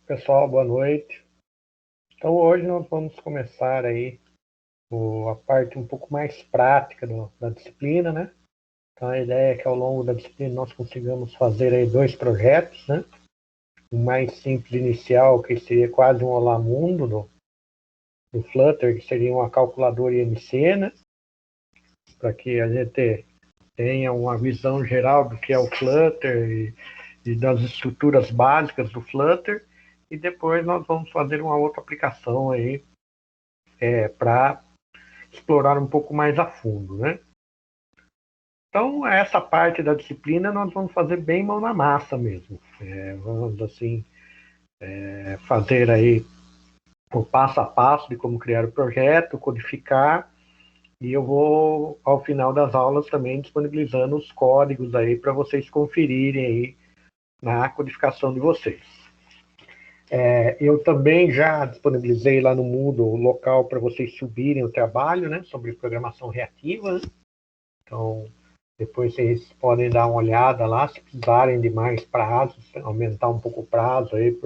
Pessoal, boa noite. Então hoje nós vamos começar aí a parte um pouco mais prática da disciplina, né? Então a ideia é que ao longo da disciplina nós consigamos fazer aí 2 projetos, né? O mais simples inicial, que seria quase um Olá Mundo do Flutter, que seria uma calculadora IMC, né? Para que a gente tenha uma visão geral do que é o Flutter e das estruturas básicas do Flutter. E depois nós vamos fazer uma outra aplicação aí para explorar um pouco mais a fundo, né? Então, essa parte da disciplina nós vamos fazer bem mão na massa mesmo. Vamos, assim, fazer aí o passo a passo de como criar o projeto, codificar, e eu vou, ao final das aulas, também disponibilizando os códigos aí para vocês conferirem aí na codificação de vocês. Eu também já disponibilizei lá no Moodle o local para vocês subirem o trabalho, né, sobre programação reativa, né? Então, depois vocês podem dar uma olhada lá, se precisarem de mais prazos, aumentar um pouco o prazo aí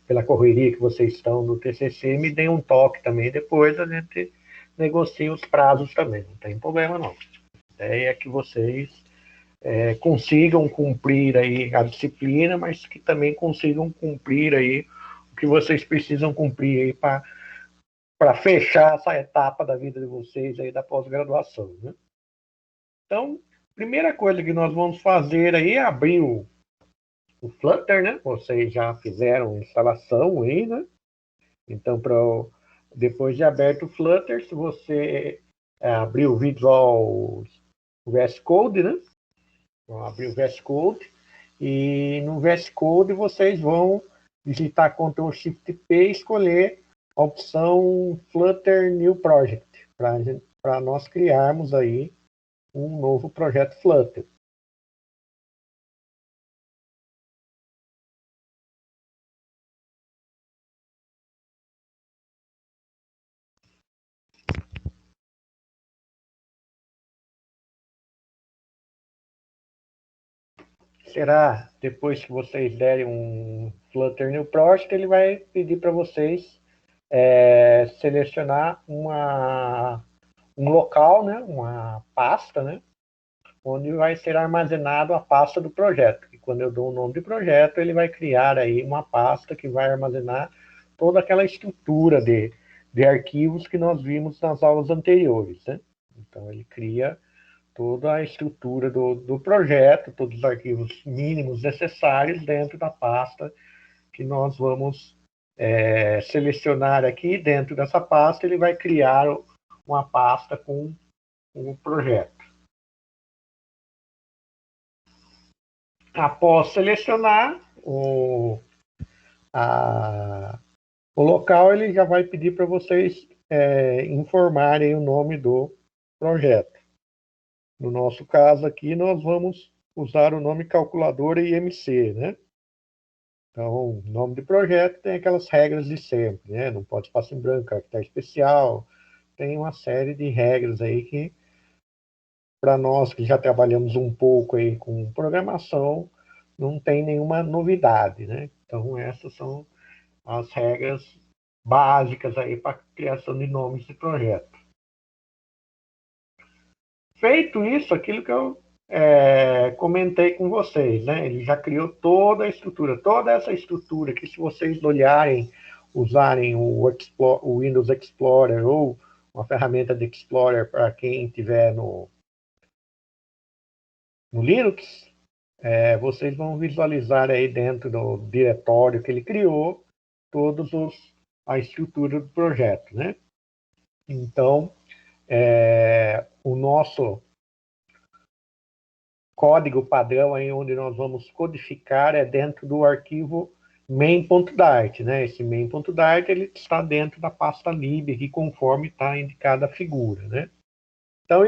pela correria que vocês estão no TCC, me deem um toque também, depois a gente negocia os prazos também, não tem problema não. A ideia é que vocês consigam cumprir aí a disciplina, mas que também consigam cumprir aí o que vocês precisam cumprir aí para fechar essa etapa da vida de vocês aí da pós-graduação, né? Então, primeira coisa que nós vamos fazer aí é abrir o Flutter, né? Vocês já fizeram a instalação aí, né? Então, depois de aberto o Flutter, se você abrir o Visual VS Code, né? Vão abrir o VS Code e no VS Code vocês vão digitar Ctrl Shift P e escolher a opção Flutter New Project para nós criarmos aí um novo projeto Flutter. Será, depois que vocês derem um Flutter New Project, ele vai pedir para vocês selecionar um local, né, uma pasta, né, onde vai ser armazenado a pasta do projeto. E quando eu dou o nome de projeto, ele vai criar aí uma pasta que vai armazenar toda aquela estrutura de arquivos que nós vimos nas aulas anteriores, né? Então, ele cria toda a estrutura do projeto, todos os arquivos mínimos necessários dentro da pasta que nós vamos selecionar aqui. Dentro dessa pasta, ele vai criar uma pasta com o projeto. Após selecionar o local, ele já vai pedir para vocês informarem o nome do projeto. No nosso caso aqui, nós vamos usar o nome calculadora IMC, né? Então, nome de projeto tem aquelas regras de sempre, né? Não pode espaço em branco, caractere especial, tem uma série de regras aí que, para nós que já trabalhamos um pouco aí com programação, não tem nenhuma novidade, né? Então, essas são as regras básicas aí para a criação de nomes de projeto. Feito isso, aquilo que eu comentei com vocês, né? Ele já criou toda a estrutura, toda essa estrutura que, se vocês olharem, usarem o Windows Explorer ou uma ferramenta de Explorer para quem tiver no Linux, vocês vão visualizar aí dentro do diretório que ele criou a estrutura do projeto, né? Então, o nosso código padrão aí onde nós vamos codificar dentro do arquivo main.dart, né? Esse main.dart ele está dentro da pasta lib aqui, conforme está indicada a figura, né? Então,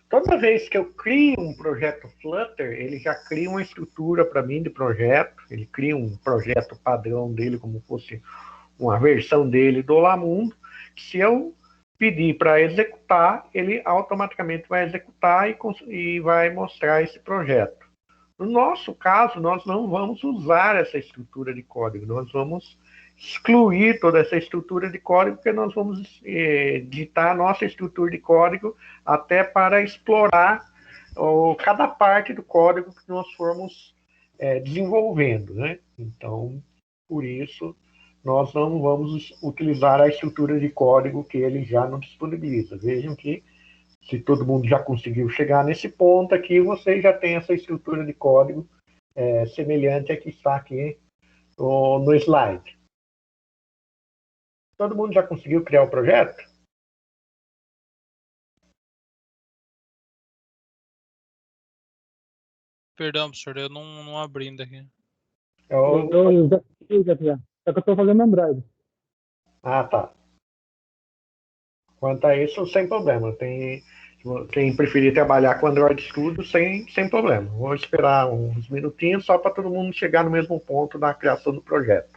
toda vez que eu crio um projeto Flutter, ele já cria uma estrutura para mim de projeto, ele cria um projeto padrão dele, como fosse uma versão dele do Lamundo. Se eu pedir para executar, ele automaticamente vai executar e vai mostrar esse projeto. No nosso caso, nós não vamos usar essa estrutura de código, nós vamos excluir toda essa estrutura de código, porque nós vamos digitar a nossa estrutura de código até para explorar cada parte do código que nós formos desenvolvendo, né? Então, por isso, nós não vamos utilizar a estrutura de código que ele já nos disponibiliza. Vejam que, se todo mundo já conseguiu chegar nesse ponto aqui, você já tem essa estrutura de código semelhante a que está aqui no slide. Todo mundo já conseguiu criar o projeto? Perdão, professor, eu não abri ainda aqui. Eu já fiz, já. Só que eu tô fazendo Android. Ah, tá. Quanto a isso, sem problema. Quem preferir trabalhar com Android Studio, sem problema. Vou esperar uns minutinhos só para todo mundo chegar no mesmo ponto da criação do projeto.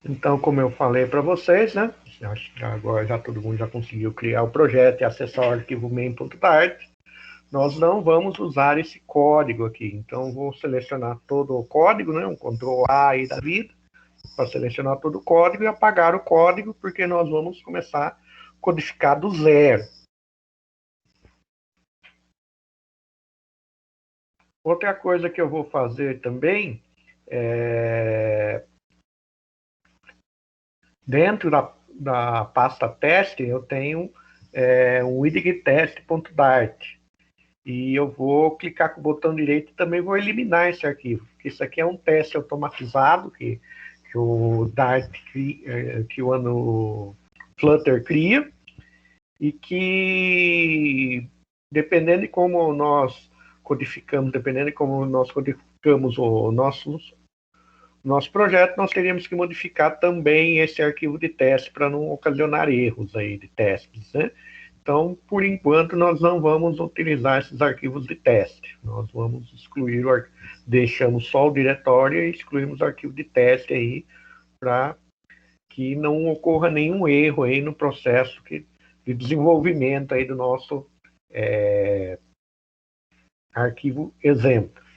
Então, como eu falei para vocês, né? Acho que agora já todo mundo já conseguiu criar o projeto e acessar o arquivo main.dart. Nós não vamos usar esse código aqui. Então, vou selecionar todo o código, né? Um Ctrl A aí da vida, para selecionar todo o código e apagar o código, porque nós vamos começar a codificar do zero. Outra coisa que eu vou fazer também dentro da pasta teste, eu tenho um widgettest.dart. E eu vou clicar com o botão direito e também vou eliminar esse arquivo, porque isso aqui é um teste automatizado que o Dart que o Flutter cria, e que, dependendo de como nós codificamos o nosso projeto, nós teríamos que modificar também esse arquivo de teste para não ocasionar erros aí de testes, né? Então, por enquanto, nós não vamos utilizar esses arquivos de teste. Nós vamos excluir, deixamos só o diretório e excluímos o arquivo de teste aí, para que não ocorra nenhum erro aí no processo de desenvolvimento aí do nosso arquivo exemplo.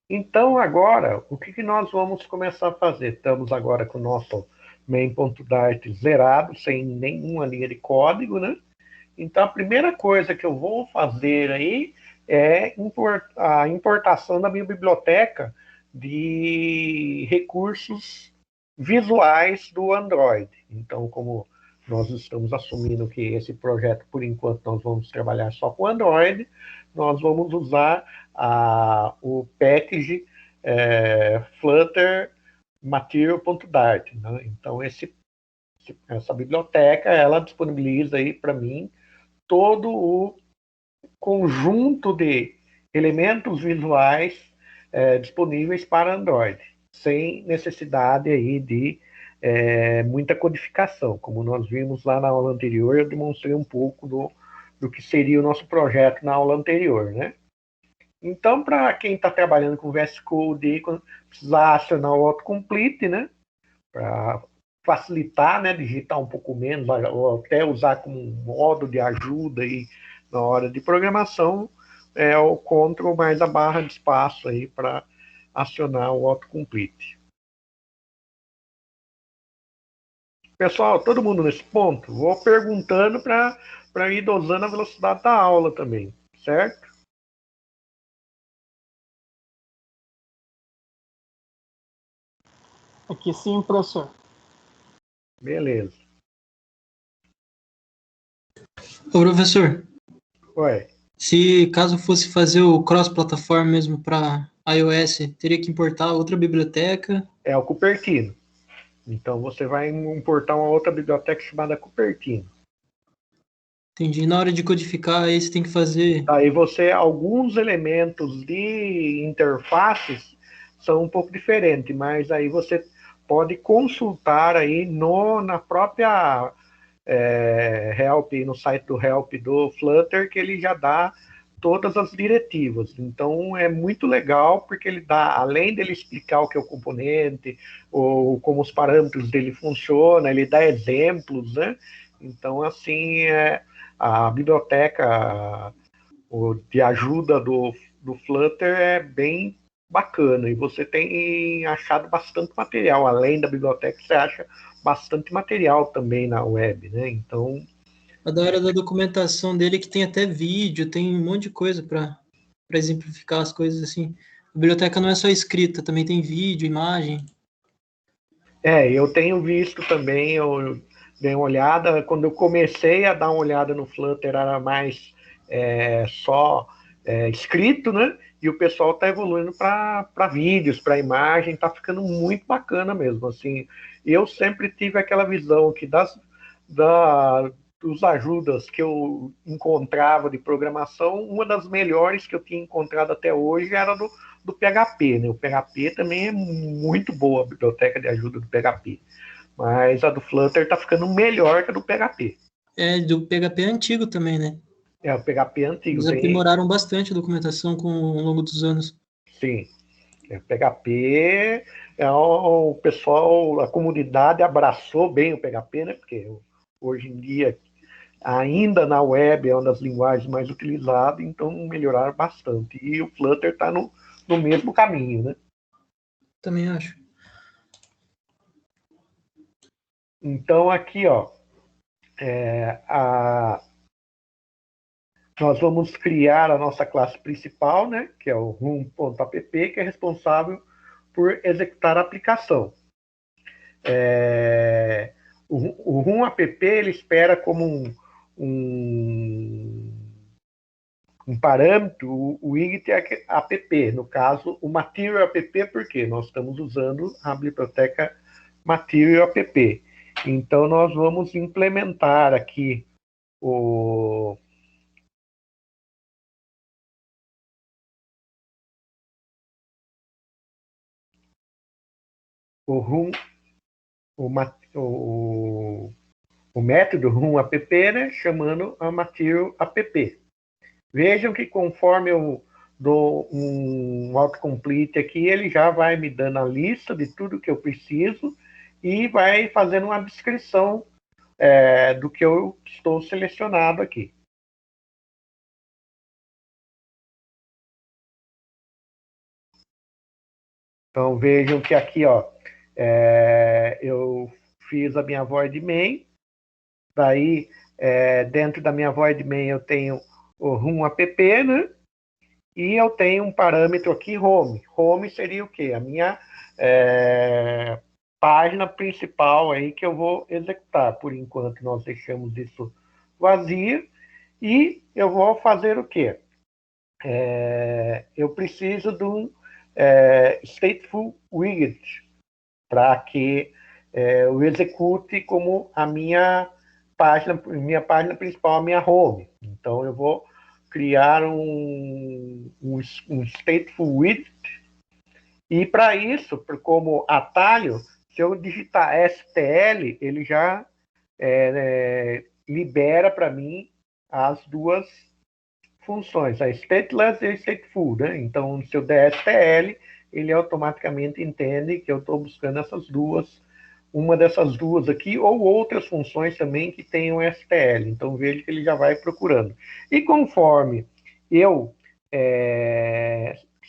Então, agora, o que nós vamos começar a fazer? Estamos agora com o nosso main.dart zerado, sem nenhuma linha de código, né? Então, a primeira coisa que eu vou fazer aí é a importação da minha biblioteca de recursos visuais do Android. Então, como nós estamos assumindo que esse projeto, por enquanto, nós vamos trabalhar só com Android, nós vamos usar o package Flutter Material.dart. Né? Então, essa biblioteca, ela disponibiliza aí para mim todo o conjunto de elementos visuais disponíveis para Android, sem necessidade aí de muita codificação. Como nós vimos lá na aula anterior, eu demonstrei um pouco do que seria o nosso projeto na aula anterior, né? Então, para quem está trabalhando com VS Code, precisar acionar o autocomplete, né? Para facilitar, né? Digitar um pouco menos, ou até usar como um modo de ajuda aí na hora de programação, é o Ctrl mais a barra de espaço aí para acionar o autocomplete. Pessoal, todo mundo nesse ponto? Vou perguntando para ir dosando a velocidade da aula também, certo? Aqui sim, professor. Beleza. Ô, professor, Ué. se caso fosse fazer o cross-plataforma mesmo para iOS, teria que importar outra biblioteca. É o Cupertino. Então você vai importar uma outra biblioteca chamada Cupertino. Entendi. Na hora de codificar, aí você tem que fazer. Aí alguns elementos de interfaces são um pouco diferentes, mas aí você pode consultar aí na própria Help, no site do Help do Flutter, que ele já dá todas as diretivas. Então é muito legal, porque ele dá, além dele explicar o que é o componente, ou como os parâmetros dele funcionam, ele dá exemplos, né? Então, assim, a biblioteca de ajuda do Flutter é bem bacana, e você tem achado bastante material, além da biblioteca, você acha bastante material também na web, né? Então, A da hora da documentação dele é que tem até vídeo, tem um monte de coisa para exemplificar as coisas assim. A biblioteca não é só escrita, também tem vídeo, imagem. eu tenho visto também, eu dei uma olhada, quando eu comecei a dar uma olhada no Flutter, era mais só escrito, né? E o pessoal está evoluindo para vídeos, para imagem, está ficando muito bacana mesmo. Assim, eu sempre tive aquela visão que dos ajudas que eu encontrava de programação, uma das melhores que eu tinha encontrado até hoje era do PHP, né? O PHP também é muito boa, a biblioteca de ajuda do PHP. Mas a do Flutter está ficando melhor que a do PHP. É, do PHP é antigo também, né? O PHP antigo. Eles aprimoraram bastante a documentação ao longo dos anos. Sim. O PHP, o pessoal, a comunidade abraçou bem o PHP, né? Porque hoje em dia, ainda na web, é uma das linguagens mais utilizadas, então melhoraram bastante. E o Flutter está no mesmo caminho, né? Também acho. Então, aqui, ó, nós vamos criar a nossa classe principal, né? Que é o room.app, que é responsável por executar a aplicação. O room app ele espera como um parâmetro o widget app, no caso o material app, porque nós estamos usando a biblioteca material app. Então nós vamos implementar aqui o room, o método room app, né, chamando a material app. Vejam que conforme eu dou um autocomplete aqui, ele já vai me dando a lista de tudo que eu preciso e vai fazendo uma descrição do que eu estou selecionado aqui. Então vejam que aqui, ó, eu fiz a minha void main, daí dentro da minha void main eu tenho o room app, né? E eu tenho um parâmetro aqui, home. Home seria o quê? A minha página principal aí que eu vou executar. Por enquanto, nós deixamos isso vazio. E eu vou fazer o quê? Eu preciso de um stateful widget para que eu execute como a minha página principal, a minha home. Então, eu vou criar um stateful widget, e para isso, como atalho, se eu digitar STL, ele já libera para mim as duas funções, a stateless e a stateful, né? Então, se eu der STL, ele automaticamente entende que eu estou buscando essas duas, uma dessas duas aqui, ou outras funções também que tenham STL. Então, veja que ele já vai procurando. E conforme eu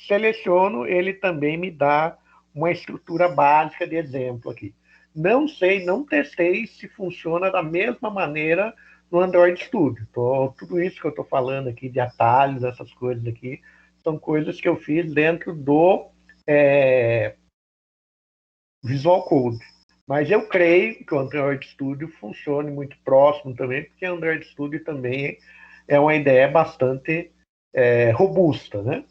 seleciono, ele também me dá uma estrutura básica de exemplo aqui. Não sei, não testei se funciona da mesma maneira no Android Studio. Tudo isso que eu estou falando aqui de atalhos, essas coisas aqui, são coisas que eu fiz dentro do Visual Code. Mas eu creio que o Android Studio funcione muito próximo também, porque o Android Studio também é uma ideia bastante robusta, né?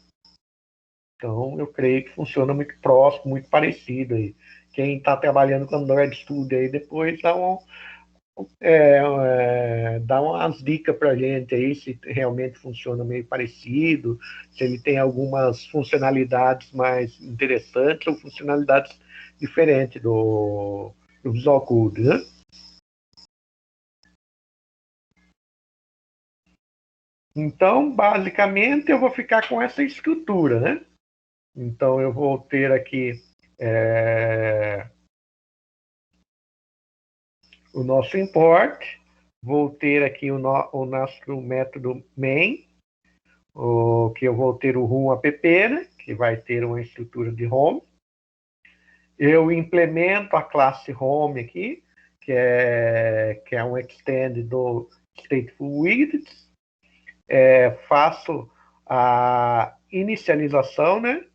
Então, eu creio que funciona muito próximo, muito parecido aí. Quem está trabalhando com Android Studio aí, depois dá umas dicas para a gente aí, se realmente funciona meio parecido, se ele tem algumas funcionalidades mais interessantes ou funcionalidades diferentes do Visual Code, né? Então, basicamente, eu vou ficar com essa estrutura, né? Então, eu vou ter aqui o nosso import, vou ter aqui o nosso método main, que eu vou ter o room app, né? Que vai ter uma estrutura de home. Eu implemento a classe home aqui, que é um extend do stateful widgets. Faço a inicialização, né,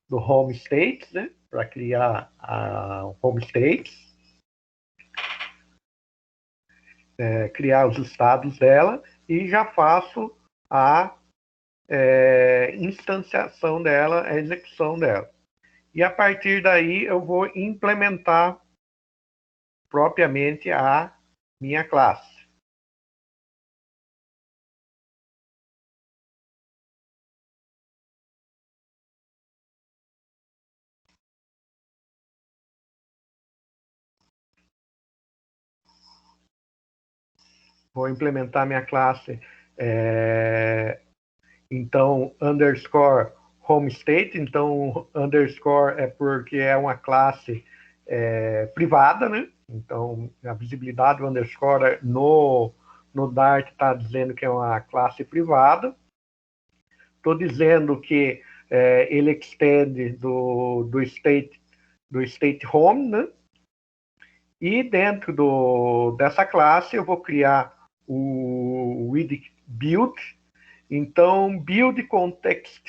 do home state, né, para criar a home state, criar os estados dela, e já faço a instanciação dela, a execução dela. E a partir daí eu vou implementar propriamente a minha classe. Vou implementar minha classe, então, underscore home state. Então, underscore é porque é uma classe privada, né? Então, a visibilidade do underscore no Dart está dizendo que é uma classe privada. Estou dizendo que ele extende do state home, né? E dentro dessa classe eu vou criar o widget build. Então, build context,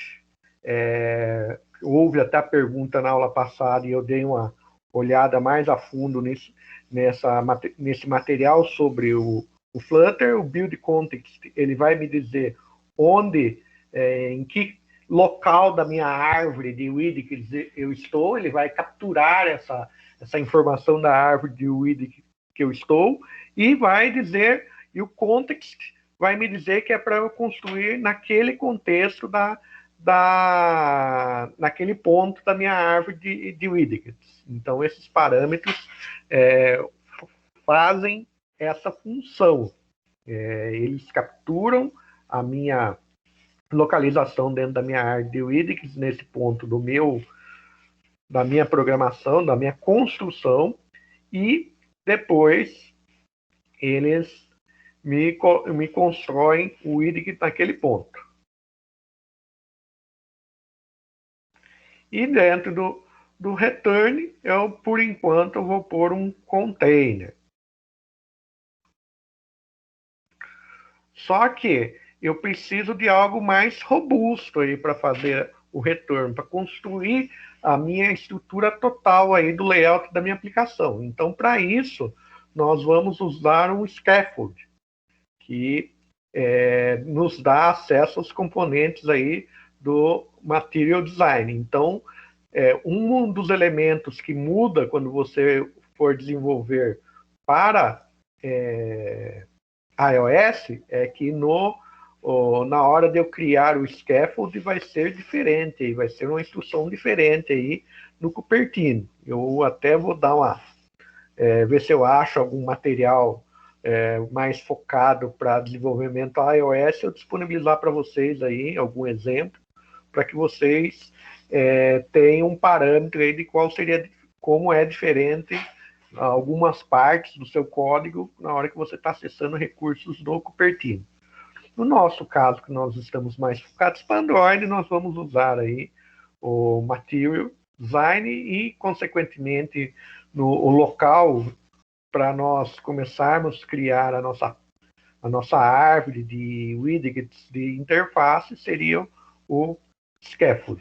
houve até a pergunta na aula passada e eu dei uma olhada mais a fundo nesse material sobre o Flutter. O build context, ele vai me dizer onde, em que local da minha árvore de widgets eu estou. Ele vai capturar essa informação da árvore de widget que eu estou e vai dizer, e o context vai me dizer que é para eu construir naquele contexto naquele ponto da minha árvore de widgets. Então, esses parâmetros fazem essa função. Eles capturam a minha localização dentro da minha árvore de widgets, nesse ponto da minha programação, da minha construção, e depois eles me constroem o widget naquele ponto. E dentro do return, por enquanto, eu vou pôr um container. Só que eu preciso de algo mais robusto aí para fazer o return, para construir a minha estrutura total aí do layout da minha aplicação. Então, para isso, nós vamos usar um scaffold, que nos dá acesso aos componentes aí do Material Design. Então, um dos elementos que muda quando você for desenvolver para iOS é que na hora de eu criar o scaffold vai ser diferente, vai ser uma instrução diferente aí no Cupertino. Eu até vou dar ver se eu acho algum material mais focado para desenvolvimento iOS, eu disponibilizar para vocês aí algum exemplo, para que vocês tenham um parâmetro aí de como é diferente algumas partes do seu código na hora que você está acessando recursos do Cupertino. No nosso caso, que nós estamos mais focados para Android, nós vamos usar aí o Material Design e, consequentemente, o local para nós começarmos a criar a nossa árvore de widgets de interface seria o Scaffold.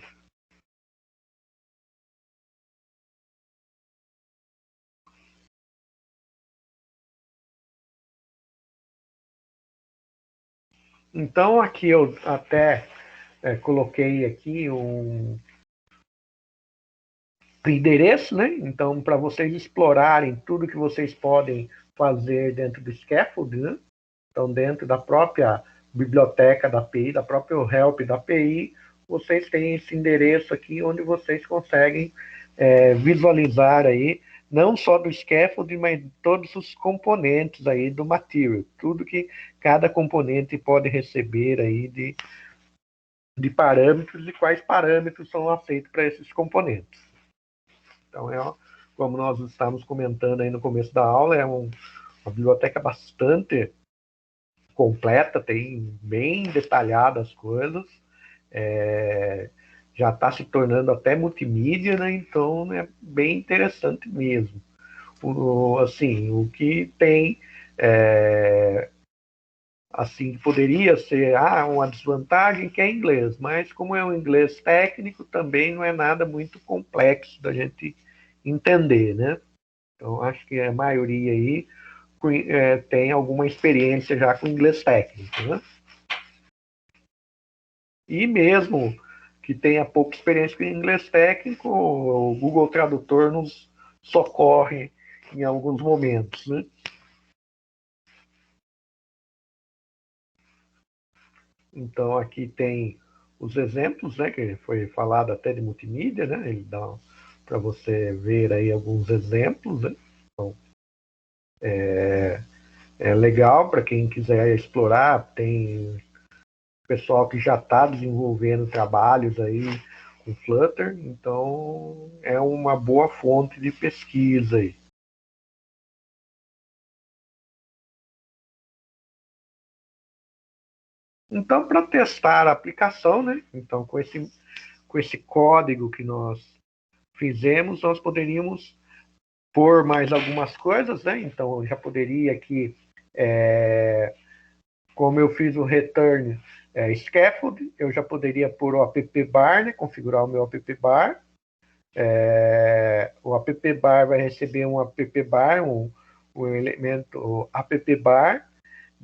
Então, aqui eu até coloquei aqui um endereço, né? Então, para vocês explorarem tudo que vocês podem fazer dentro do Scaffold, né? Então, dentro da própria biblioteca da API, da própria help da API, vocês têm esse endereço aqui onde vocês conseguem visualizar aí, não só do Scaffold, mas todos os componentes aí do Material, tudo que cada componente pode receber aí de parâmetros e quais parâmetros são aceitos para esses componentes. Então, como nós estávamos comentando aí no começo da aula, é uma biblioteca bastante completa, tem bem detalhadas as coisas, já está se tornando até multimídia, né? Então é bem interessante mesmo. Assim, o que tem assim, poderia ser uma desvantagem que é inglês, mas como é um inglês técnico, também não é nada muito complexo da gente entender, né? Então, acho que a maioria aí tem alguma experiência já com inglês técnico, né? E mesmo que tenha pouca experiência com inglês técnico, o Google Tradutor nos socorre em alguns momentos, né? Então, aqui tem os exemplos, né, que foi falado até de multimídia, né? Ele dá para você ver aí alguns exemplos, né? Então, é legal para quem quiser explorar. Tem pessoal que já está desenvolvendo trabalhos aí com Flutter, então é uma boa fonte de pesquisa aí. Então, para testar a aplicação, né? Então, com esse código que nós fizemos, nós poderíamos pôr mais algumas coisas, né? Então, eu já poderia aqui, como eu fiz o return scaffold, eu já poderia pôr o app bar, né? Configurar o meu app bar. O app bar vai receber um app bar, um elemento app bar.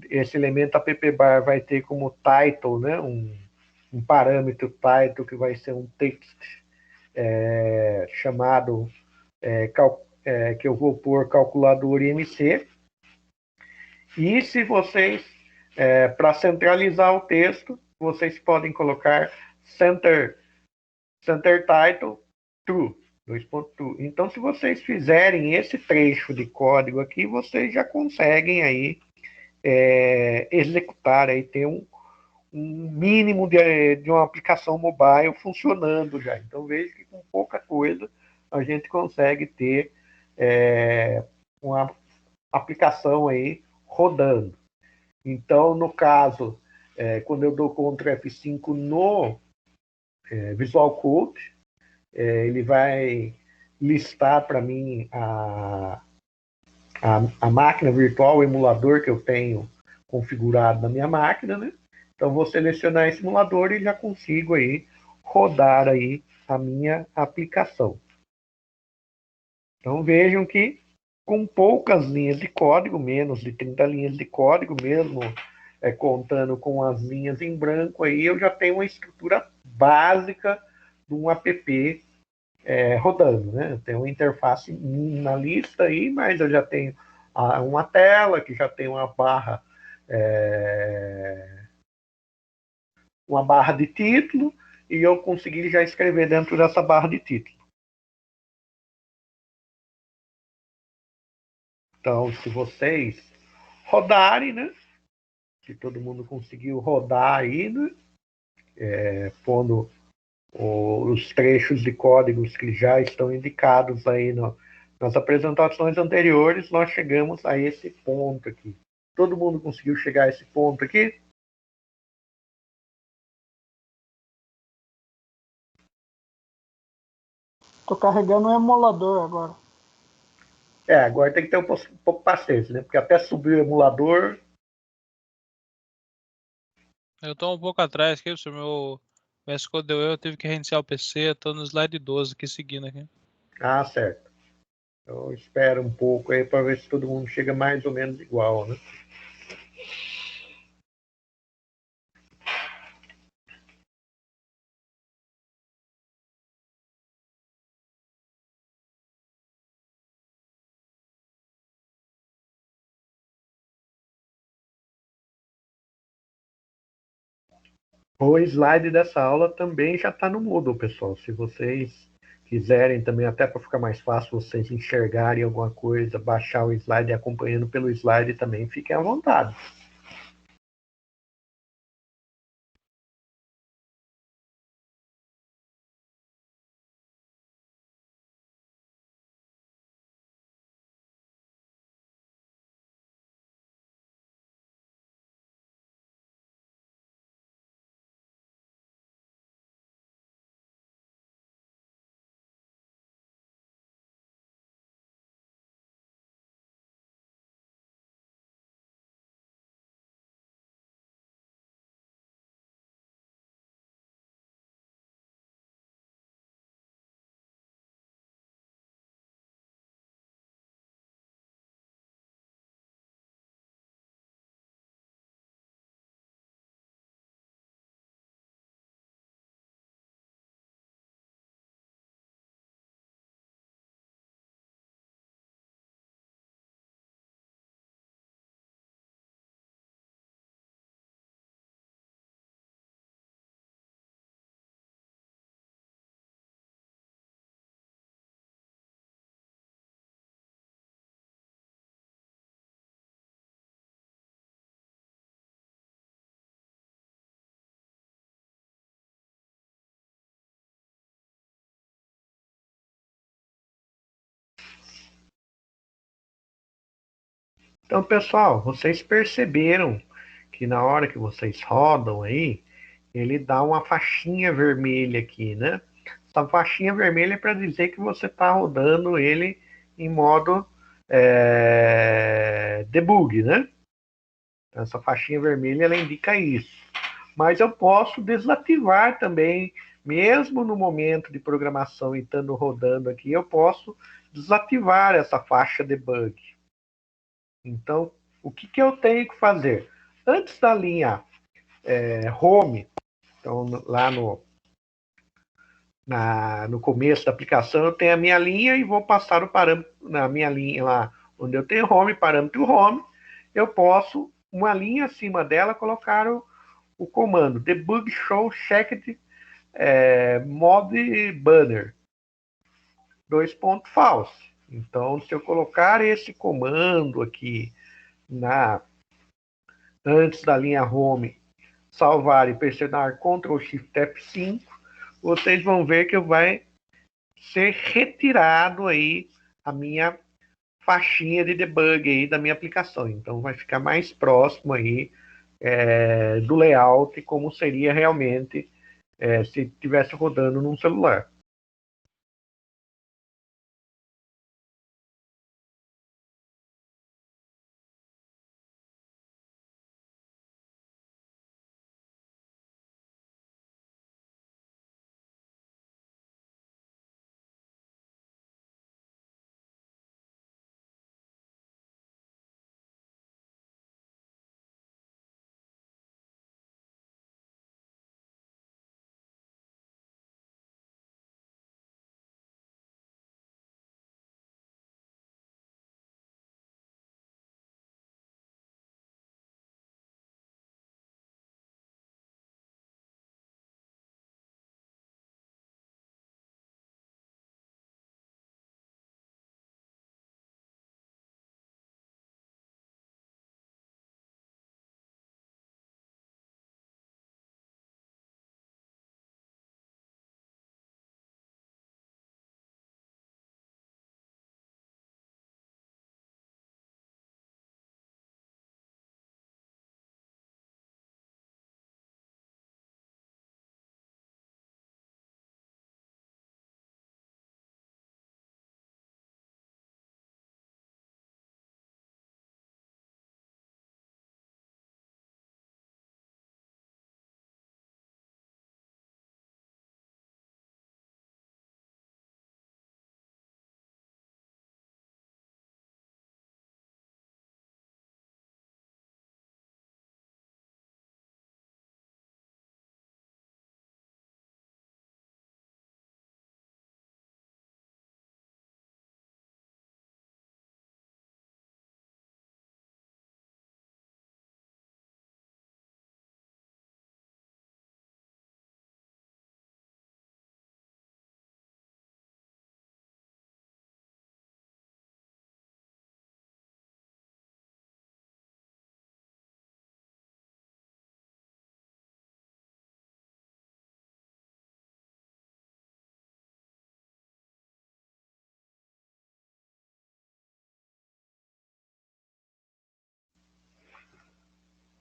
Esse elemento app bar vai ter como title, né? Um parâmetro title que vai ser um text chamado que eu vou pôr calculador IMC. E se vocês, para centralizar o texto, vocês podem colocar center title true, 2.2. Então, se vocês fizerem esse trecho de código aqui, vocês já conseguem aí executar, aí ter um mínimo de uma aplicação mobile funcionando já. Então, vejo que com pouca coisa a gente consegue ter uma aplicação aí rodando. Então, no caso, quando eu dou Ctrl F5 no Visual Code, ele vai listar para mim a máquina virtual, o emulador que eu tenho configurado na minha máquina, né? Então, vou selecionar esse emulador e já consigo aí rodar aí a minha aplicação. Então, vejam que com poucas linhas de código, menos de 30 linhas de código, mesmo contando com as linhas em branco, aí eu já tenho uma estrutura básica de um app rodando, né? Eu tenho uma interface minimalista aí, mas eu já tenho uma tela que já tem uma barra de título, e eu consegui já escrever dentro dessa barra de título. Então, se vocês rodarem, né? Se todo mundo conseguiu rodar aí, né? Pondo os trechos de códigos que já estão indicados aí nas apresentações anteriores, nós chegamos a esse ponto aqui. Todo mundo conseguiu chegar a esse ponto aqui? Tô carregando o emulador agora. Agora tem que ter um pouco de paciência, né? Porque até subir o emulador. Eu tô um pouco atrás aqui, se o meu SQL deu eu tive que reiniciar o PC, eu tô no slide 12 aqui seguindo aqui. Certo. Eu espero um pouco aí para ver se todo mundo chega mais ou menos igual, né? O slide dessa aula também já está no Moodle, pessoal. Se vocês quiserem também, até para ficar mais fácil vocês enxergarem alguma coisa, baixar o slide e acompanhando pelo slide também, fiquem à vontade. Então, pessoal, vocês perceberam que na hora que vocês rodam aí, ele dá uma faixinha vermelha aqui, né? Essa faixinha vermelha é para dizer que você está rodando ele em modo debug, né? Essa faixinha vermelha ela indica isso. Mas eu posso desativar também, mesmo no momento de programação e estando rodando aqui, eu posso desativar essa faixa debug. Então, o que, que eu tenho que fazer? Antes da linha home, então lá no começo da aplicação, eu tenho a minha linha e vou passar o parâmetro na minha linha lá, onde eu tenho home, parâmetro home, eu posso, uma linha acima dela, colocar o comando debug show checked mod banner, dois pontos false. Então, se eu colocar esse comando aqui antes da linha home, salvar e pressionar Ctrl Shift F5, vocês vão ver que vai ser retirado aí a minha faixinha de debug aí da minha aplicação. Então vai ficar mais próximo aí do layout como seria realmente se estivesse rodando num celular.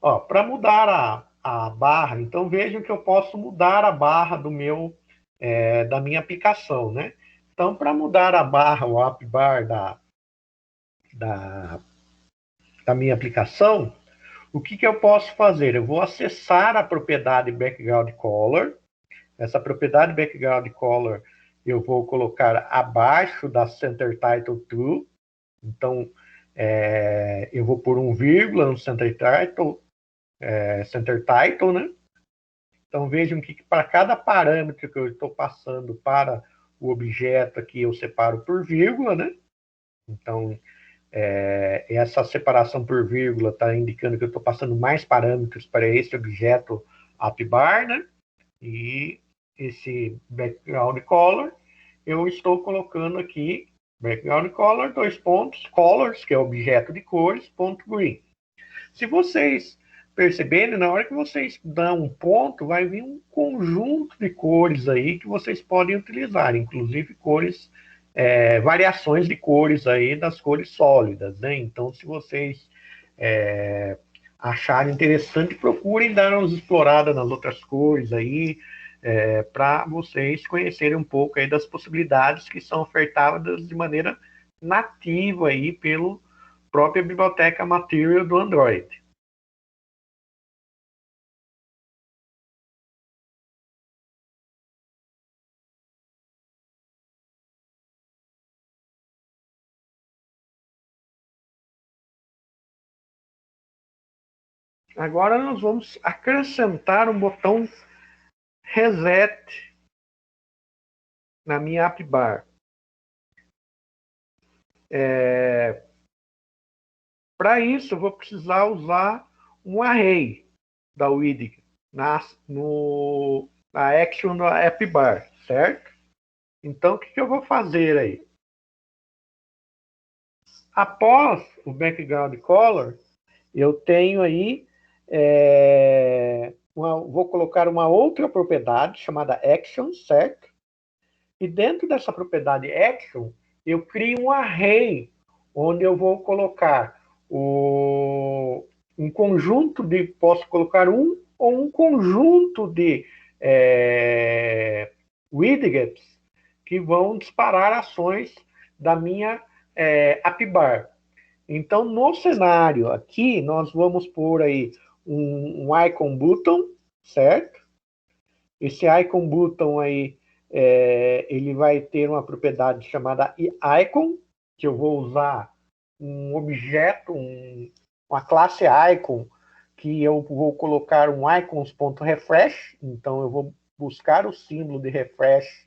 Ó, para mudar a barra, então vejam que eu posso mudar a barra da minha aplicação, né? Então, para mudar a barra, o app bar da, da minha aplicação, o que eu posso fazer? Eu vou acessar a propriedade background color. Essa propriedade background color eu vou colocar abaixo da center title true. Então, eu vou pôr um vírgula no center title, né? Então, vejam que para cada parâmetro que eu estou passando para o objeto aqui, eu separo por vírgula, né? Então, essa separação por vírgula está indicando que eu estou passando mais parâmetros para esse objeto appbar, né? E esse background color, eu estou colocando aqui background color, colors, que é objeto de cores, ponto green. Se vocês perceberem, na hora que vocês dão um ponto, vai vir um conjunto de cores aí que vocês podem utilizar, inclusive cores, variações de cores aí das cores sólidas, né? Então, se vocês acharem interessante, procurem dar uma explorada nas outras cores aí, para vocês conhecerem um pouco aí das possibilidades que são ofertadas de maneira nativa aí pelo própria biblioteca Material do Android. Agora nós vamos acrescentar um botão Reset na minha app bar. Para isso, eu vou precisar usar um array da WIDG na action da app bar, certo? Então, o que eu vou fazer aí? Após o background color, eu tenho aí, vou colocar uma outra propriedade chamada action, certo? E dentro dessa propriedade action, eu crio um array, onde eu vou colocar um conjunto de, posso colocar um ou um conjunto de widgets que vão disparar ações da minha app bar. Então, no cenário aqui, nós vamos pôr aí um icon button, certo? Esse icon button aí, ele vai ter uma propriedade chamada icon, que eu vou usar um objeto, uma classe icon, que eu vou colocar um icons.refresh, então eu vou buscar o símbolo de refresh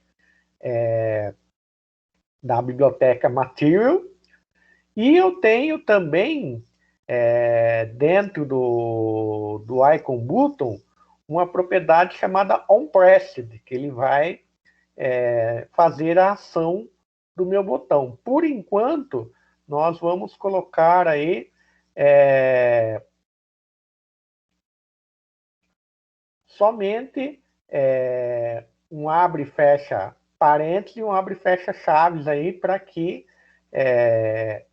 da biblioteca Material, e eu tenho também, dentro do icon button, uma propriedade chamada onPressed, que ele vai fazer a ação do meu botão. Por enquanto, nós vamos colocar aí somente um abre e fecha parênteses e um abre e fecha chaves aí, para que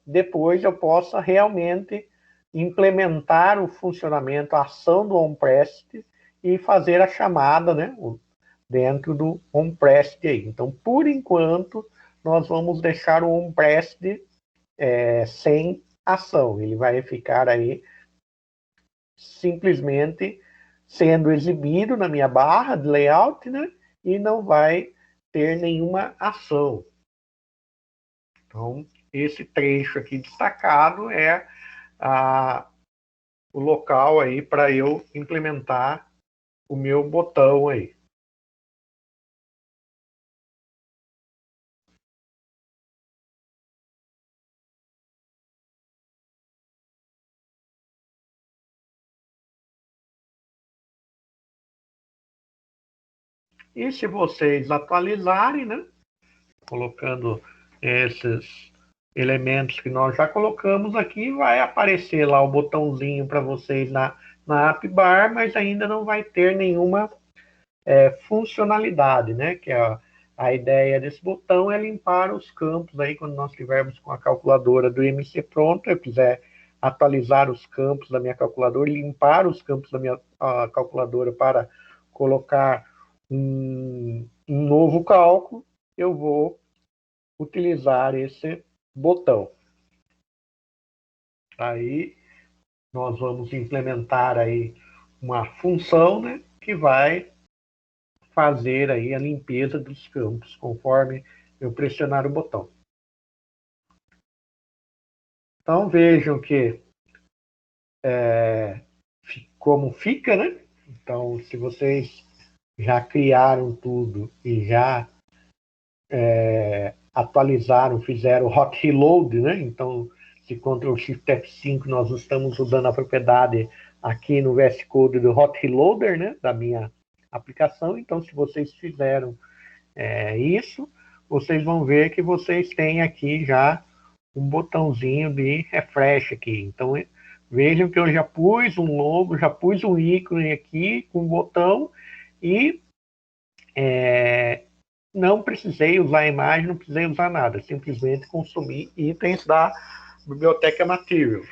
depois eu possa realmente implementar o funcionamento, a ação do onPressed e fazer a chamada, né, dentro do onPressed aí. Então, por enquanto, nós vamos deixar o onPressed sem ação. Ele vai ficar aí simplesmente sendo exibido na minha barra de layout, né, e não vai ter nenhuma ação. Então, esse trecho aqui destacado é o local aí para eu implementar o meu botão aí. E se vocês atualizarem, né, colocando esses elementos que nós já colocamos aqui, vai aparecer lá o botãozinho para vocês na app bar, mas ainda não vai ter nenhuma funcionalidade, né? Que a ideia desse botão é limpar os campos aí quando nós estivermos com a calculadora do IMC pronta, eu quiser atualizar os campos da minha calculadora, limpar os campos da minha calculadora para colocar um novo cálculo, eu vou utilizar esse botão. Aí nós vamos implementar aí uma função, né, que vai fazer aí a limpeza dos campos conforme eu pressionar o botão. Então vejam que como fica, né? Então, se vocês já criaram tudo e já atualizaram, fizeram o hot reload, né? Então, se Ctrl Shift F5 nós estamos usando a propriedade aqui no VS Code do hot reloader, né? Da minha aplicação. Então, se vocês fizeram isso, vocês vão ver que vocês têm aqui já um botãozinho de refresh aqui. Então, vejam que eu já pus um logo, já pus um ícone aqui com um botão e não precisei usar a imagem, não precisei usar nada. Simplesmente consumi itens da biblioteca Material.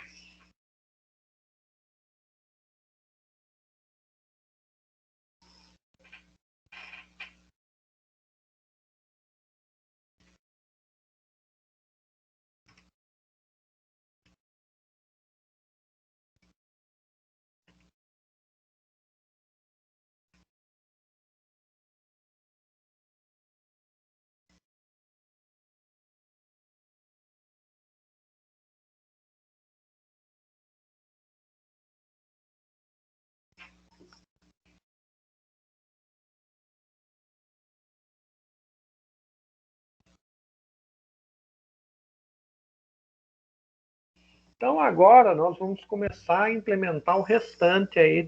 Então, agora nós vamos começar a implementar o restante aí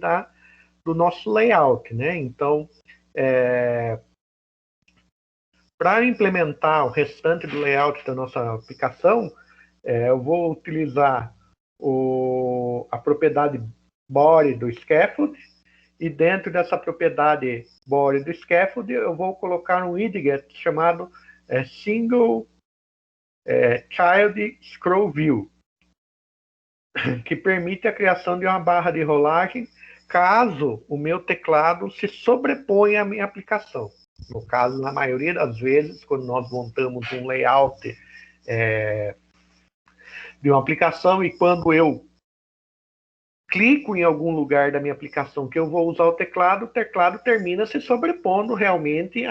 do nosso layout, né? Então, para implementar o restante do layout da nossa aplicação, eu vou utilizar a propriedade body do scaffold, e dentro dessa propriedade body do scaffold, eu vou colocar um widget chamado single child scroll view, que permite a criação de uma barra de rolagem caso o meu teclado se sobreponha à minha aplicação. No caso, na maioria das vezes, quando nós montamos um layout de uma aplicação e quando eu clico em algum lugar da minha aplicação que eu vou usar o teclado termina se sobrepondo realmente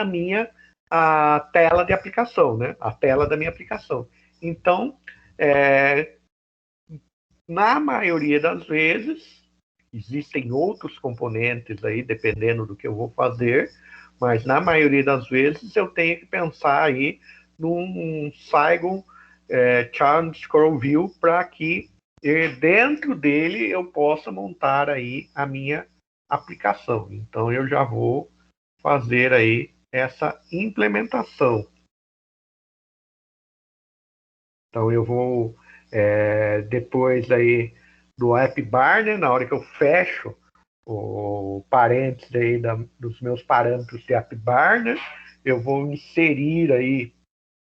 a tela de aplicação, né? A tela da minha aplicação. Então, na maioria das vezes, existem outros componentes aí, dependendo do que eu vou fazer, mas na maioria das vezes eu tenho que pensar aí num Saigon Child Scroll View para que dentro dele eu possa montar aí a minha aplicação. Então eu já vou fazer aí essa implementação. Então eu vou depois aí do app bar, né, na hora que eu fecho o parênteses aí dos meus parâmetros de app bar, né, eu vou inserir aí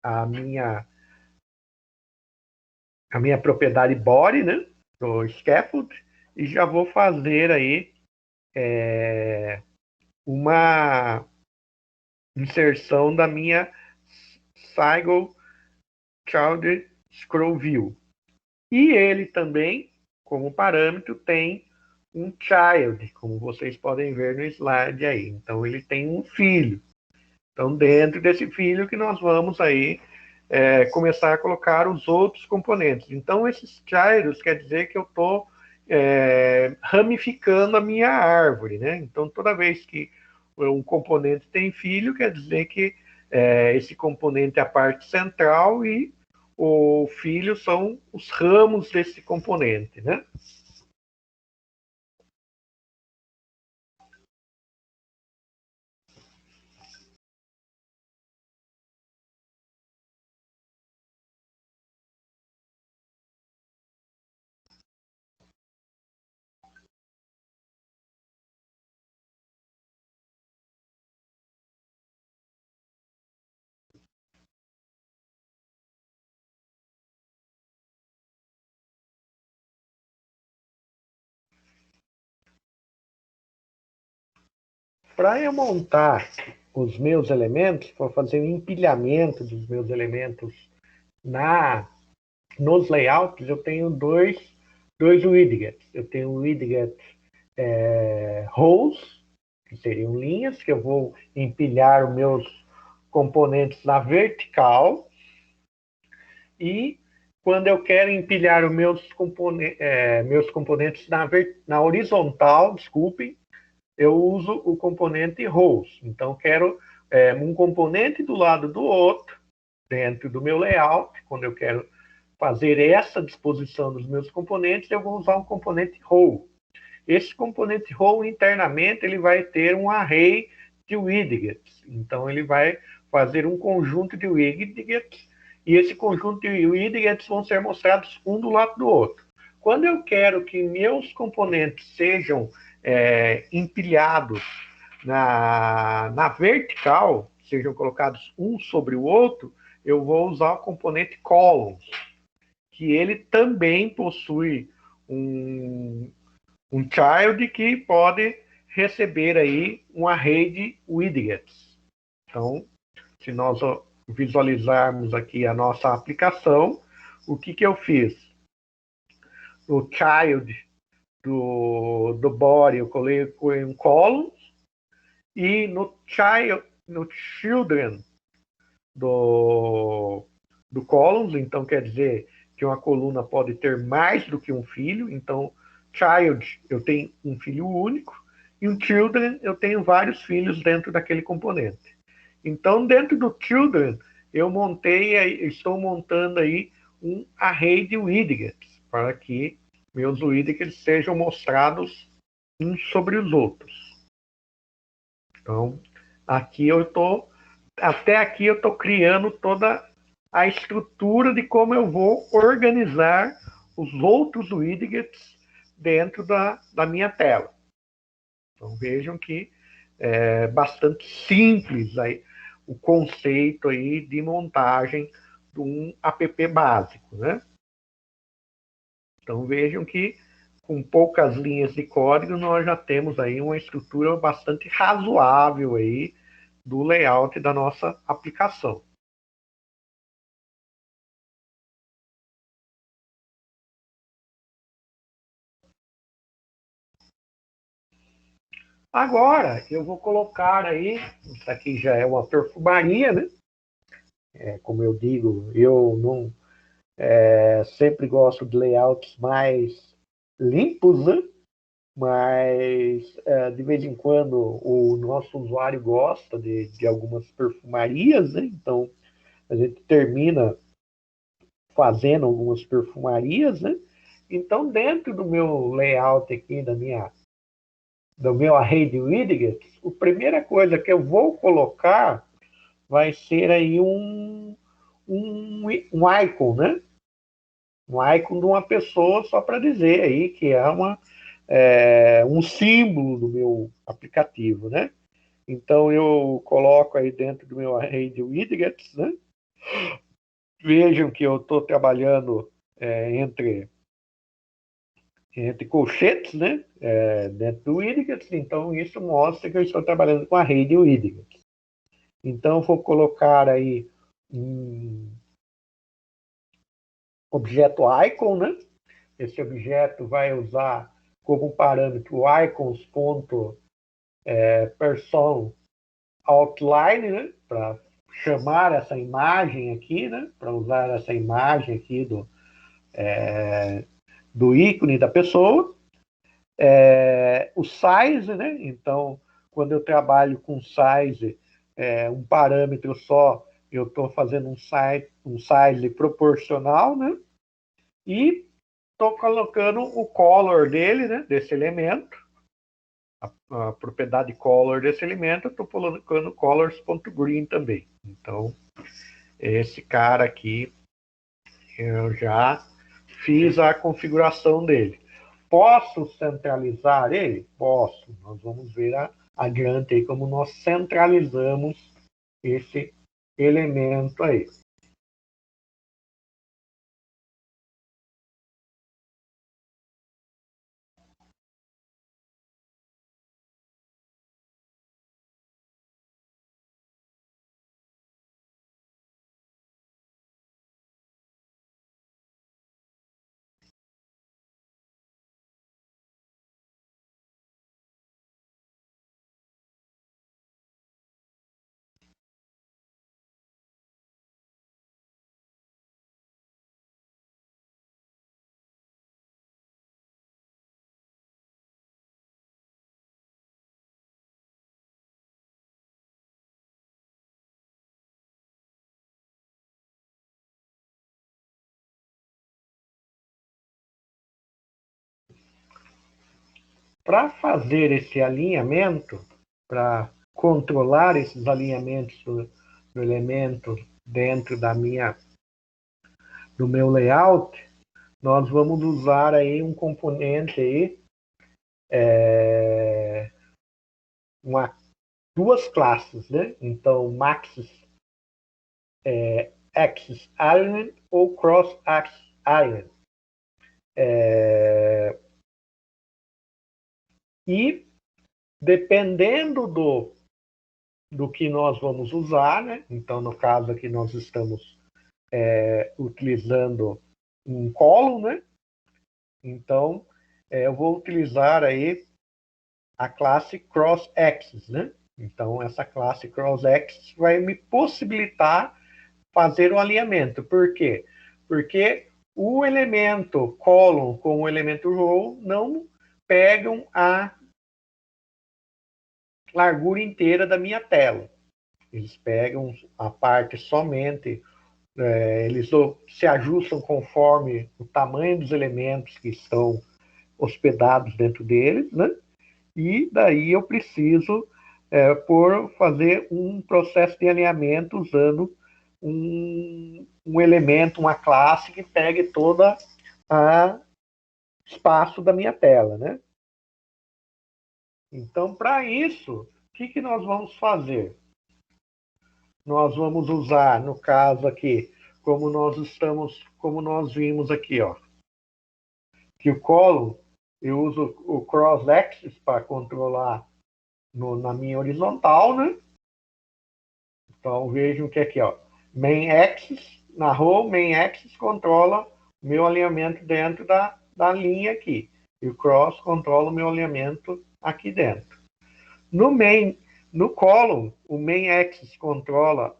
a minha propriedade body, né, do scaffold, e já vou fazer aí uma inserção da minha Saigon Child Scroll View. E ele também, como parâmetro, tem um child, como vocês podem ver no slide aí. Então, ele tem um filho. Então, dentro desse filho que nós vamos aí começar a colocar os outros componentes. Então, esses childs quer dizer que eu estou ramificando a minha árvore, né? Então, toda vez que um componente tem filho, quer dizer que esse componente é a parte central e o filho são os ramos desse componente, né? Para eu montar os meus elementos, para fazer o empilhamento dos meus elementos nos layouts, eu tenho dois widgets. Eu tenho o widget rows, que seriam linhas, que eu vou empilhar os meus componentes na vertical. E quando eu quero empilhar os meus componentes na horizontal, desculpem, eu uso o componente rows. Então, quero um componente do lado do outro, dentro do meu layout. Quando eu quero fazer essa disposição dos meus componentes, eu vou usar um componente row. Esse componente row, internamente, ele vai ter um array de widgets. Então, ele vai fazer um conjunto de widgets, e esse conjunto de widgets vão ser mostrados um do lado do outro. Quando eu quero que meus componentes sejam empilhados na vertical, sejam colocados um sobre o outro, eu vou usar o componente columns, que ele também possui um child que pode receber aí um array de widgets. Então, se nós visualizarmos aqui a nossa aplicação, o que eu fiz? No child do body eu coloquei um column, e no children do columns, então quer dizer que uma coluna pode ter mais do que um filho. Então, child, eu tenho um filho único, e um children, eu tenho vários filhos dentro daquele componente. Então, dentro do children, estou montando aí um array de widgets, para que meus widgets sejam mostrados uns sobre os outros. Então, até aqui eu estou criando toda a estrutura de como eu vou organizar os outros widgets dentro da minha tela. Então, vejam que é bastante simples aí o conceito aí de montagem de um app básico, né? Então, vejam que com poucas linhas de código nós já temos aí uma estrutura bastante razoável aí do layout da nossa aplicação. Agora, eu vou colocar aí, isso aqui já é uma perfumaria, né? Como eu digo, eu não sempre gosto de layouts mais limpos, né? Mas de vez em quando o nosso usuário gosta de algumas perfumarias, né? Então a gente termina fazendo algumas perfumarias, né? Então, dentro do meu layout aqui, do meu array de widgets, a primeira coisa que eu vou colocar vai ser aí um icon, né? Um icon de uma pessoa, só para dizer aí que um símbolo do meu aplicativo, né? Então, eu coloco aí dentro do meu array de widgets, né? Vejam que eu estou trabalhando entre colchetes, né? Dentro do widgets, então isso mostra que eu estou trabalhando com a rede widgets. Então, vou colocar aí um objeto icon, né? Esse objeto vai usar como parâmetro icons.person outline, né? Para chamar essa imagem aqui, né? Para usar essa imagem aqui do ícone da pessoa. O size, né? Então, quando eu trabalho com size, um parâmetro só, eu estou fazendo um size proporcional, né? E estou colocando o color dele, né? Desse elemento, a propriedade color desse elemento, eu estou colocando colors.green também. Então, esse cara aqui, eu já fiz a configuração dele. Posso centralizar ele? Posso. Nós vamos ver adiante aí como nós centralizamos esse elemento aí. para fazer esse alinhamento, para controlar esses alinhamentos do elemento dentro do meu layout, nós vamos usar aí um componente aí, duas classes, né? Então, Maxis Axis Alignment ou Cross Axis Alignment. E dependendo do que nós vamos usar, né? Então, no caso aqui, nós estamos utilizando um column, né? Então, eu vou utilizar aí a classe Cross Axis, né? Então, essa classe Cross Axis vai me possibilitar fazer o alinhamento. Por quê? Porque o elemento column com o elemento row não pegam a largura inteira da minha tela. Eles pegam a parte somente, eles se ajustam conforme o tamanho dos elementos que estão hospedados dentro deles, né? E daí eu preciso fazer um processo de alinhamento usando um elemento, uma classe que pegue todo o espaço da minha tela, né? Então, para isso, o que nós vamos fazer? Nós vamos usar, no caso aqui, como nós vimos aqui, ó, que o column, eu uso o cross axis para controlar na minha horizontal, né? Então, vejam que aqui, ó, main axis, na row, main axis controla o meu alinhamento dentro da linha aqui. E o cross controla o meu alinhamento aqui dentro. No column, o main axis controla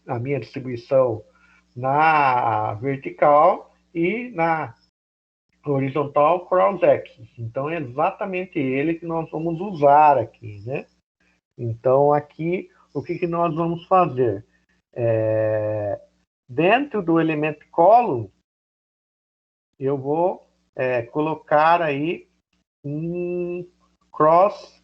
a minha distribuição na vertical e na horizontal cross axis. Então, é exatamente ele que nós vamos usar aqui, né? Então, aqui, o que nós vamos fazer? Dentro do elemento column, eu vou colocar aí um cross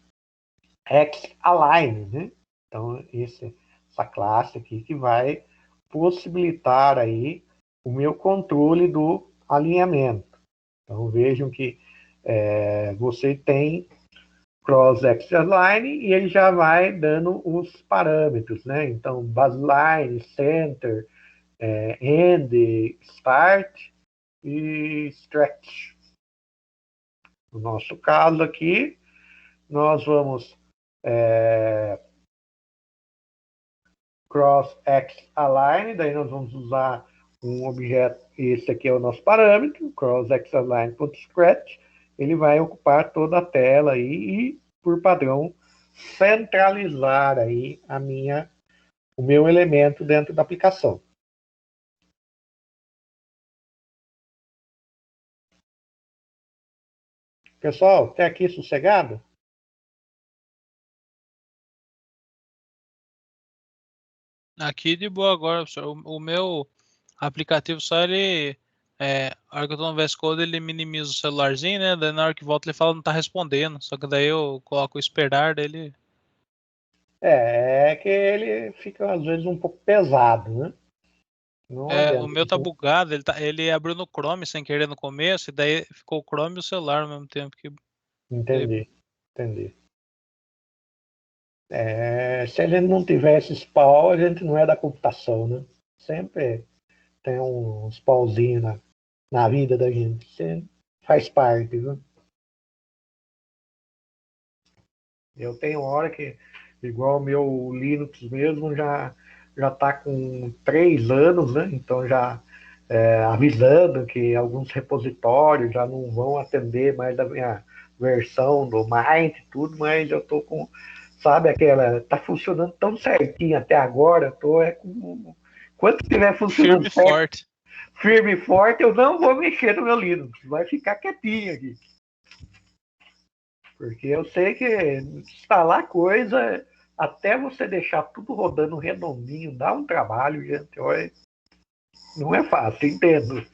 X align, né? Então, essa classe aqui que vai possibilitar aí o meu controle do alinhamento. Então, vejam que você tem cross X align e ele já vai dando os parâmetros, né? Então, baseline, center, end, start e stretch. No nosso caso aqui, nós vamos cross X align, daí nós vamos usar um objeto, esse aqui é o nosso parâmetro, cross X align.scratch, ele vai ocupar toda a tela aí e, por padrão, centralizar aí o meu elemento dentro da aplicação. Pessoal, até aqui sossegado? Aqui de boa agora, professor. O meu aplicativo só ele. A hora que eu tô no VS Code, ele minimiza o celularzinho, né? Daí na hora que volta ele fala não tá respondendo. Só que daí eu coloco o esperar dele. É que ele fica às vezes um pouco pesado, né? Não O adianta. meu tá bugado, ele abriu no Chrome sem querer no começo, e daí ficou o Chrome e o celular ao mesmo tempo. Entendi. Se a gente não tivesse spawn, a gente não é da computação, né? Sempre tem uns pauzinhos na vida da gente. Você faz parte, viu? Eu tenho hora que, igual o meu Linux mesmo, já está com 3 anos, né? Então já avisando que alguns repositórios já não vão atender mais da minha versão do Mint e tudo, mas eu tô com, sabe, tá funcionando tão certinho até agora, quando estiver funcionando Firme e forte. firme e forte, eu não vou mexer no meu Linux, vai ficar quietinho aqui. Porque eu sei que instalar coisa, até você deixar tudo rodando redondinho, dá um trabalho, gente. Olha, não é fácil, entendo.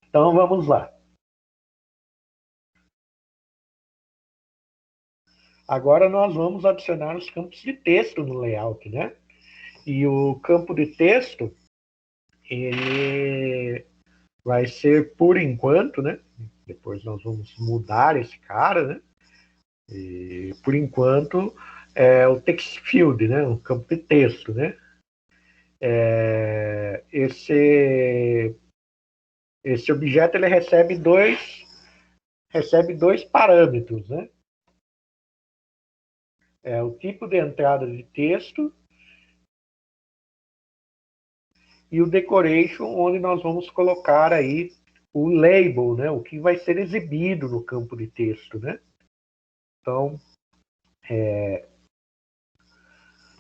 Então vamos lá. Agora nós vamos adicionar os campos de texto no layout, né? E o campo de texto, ele vai ser por enquanto, né? Depois nós vamos mudar esse cara, né? E por enquanto é o text field, né? O campo de texto, né? Esse objeto ele recebe dois parâmetros, né? É o tipo de entrada de texto e o decoration, onde nós vamos colocar aí o label, né? O que vai ser exibido no campo de texto, né? Então,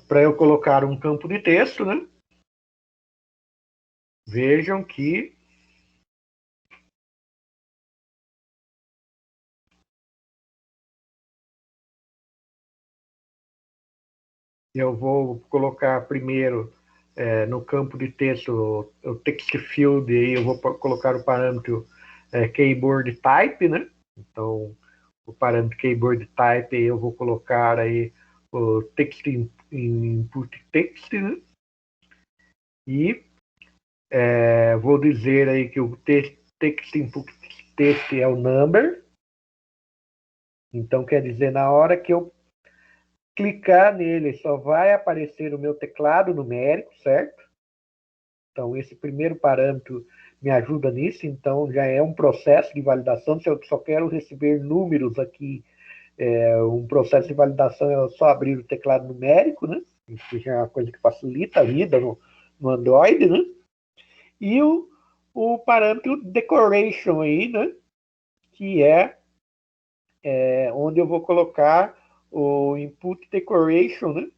para eu colocar um campo de texto, né? Vejam que eu vou colocar primeiro no campo de texto o text field, e eu vou colocar o parâmetro keyboard type, né? Então, o parâmetro keyboard type eu vou colocar aí o text input text, né? E vou dizer aí que o text input text é o number. Então, quer dizer, na hora que eu clicar nele, só vai aparecer o meu teclado numérico, certo? Então, esse primeiro parâmetro me ajuda nisso. Então, já é um processo de validação. Se eu só quero receber números aqui, um processo de validação é só abrir o teclado numérico, né? Isso já é uma coisa que facilita a vida no Android, né? E o parâmetro decoration aí, né? Que onde eu vou colocar o input decoration, né?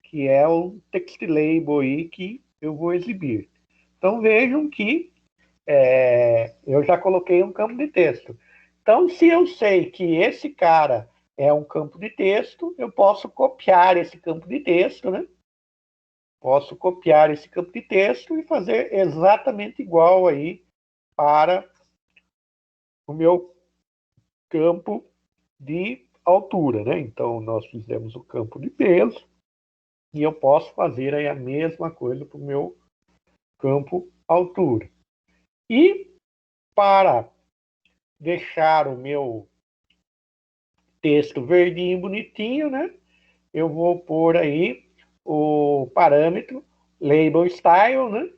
Que é o text label aí que eu vou exibir. Então vejam que eu já coloquei um campo de texto. Então, se eu sei que esse cara é um campo de texto, eu posso copiar esse campo de texto, né? Posso copiar esse campo de texto e fazer exatamente igual aí para o meu campo de altura, né? Então, nós fizemos o campo de peso e eu posso fazer aí a mesma coisa para o meu campo altura. E para deixar o meu texto verdinho, bonitinho, né? Eu vou pôr aí o parâmetro label style, né?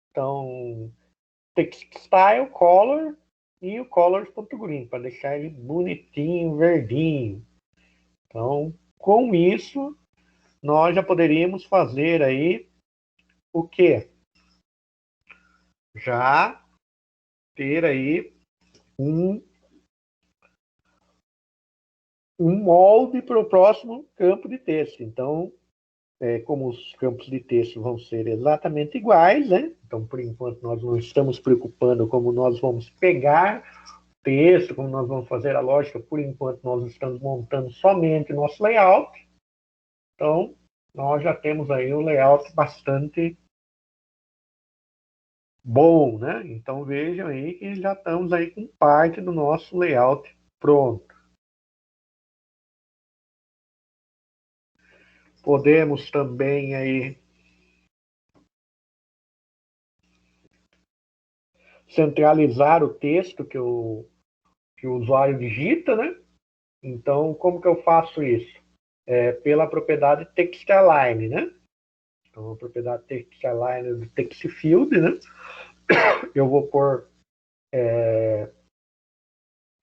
Então, text style, color e o colors.green, para deixar ele bonitinho, verdinho. Então, com isso, nós já poderíamos fazer aí o quê? Já ter aí um molde para o próximo campo de texto. Então, como os campos de texto vão ser exatamente iguais, né? Então, por enquanto, nós não estamos preocupando como nós vamos pegar texto, como nós vamos fazer a lógica. Por enquanto, nós estamos montando somente o nosso layout. Então, nós já temos aí um layout bastante bom, né? Então, vejam aí que já estamos aí com parte do nosso layout pronto. Podemos também aí centralizar o texto que o usuário digita, né? Então, como que eu faço isso? Pela propriedade textAlign, né? Então, a propriedade textAlign do text field, né? Eu vou pôr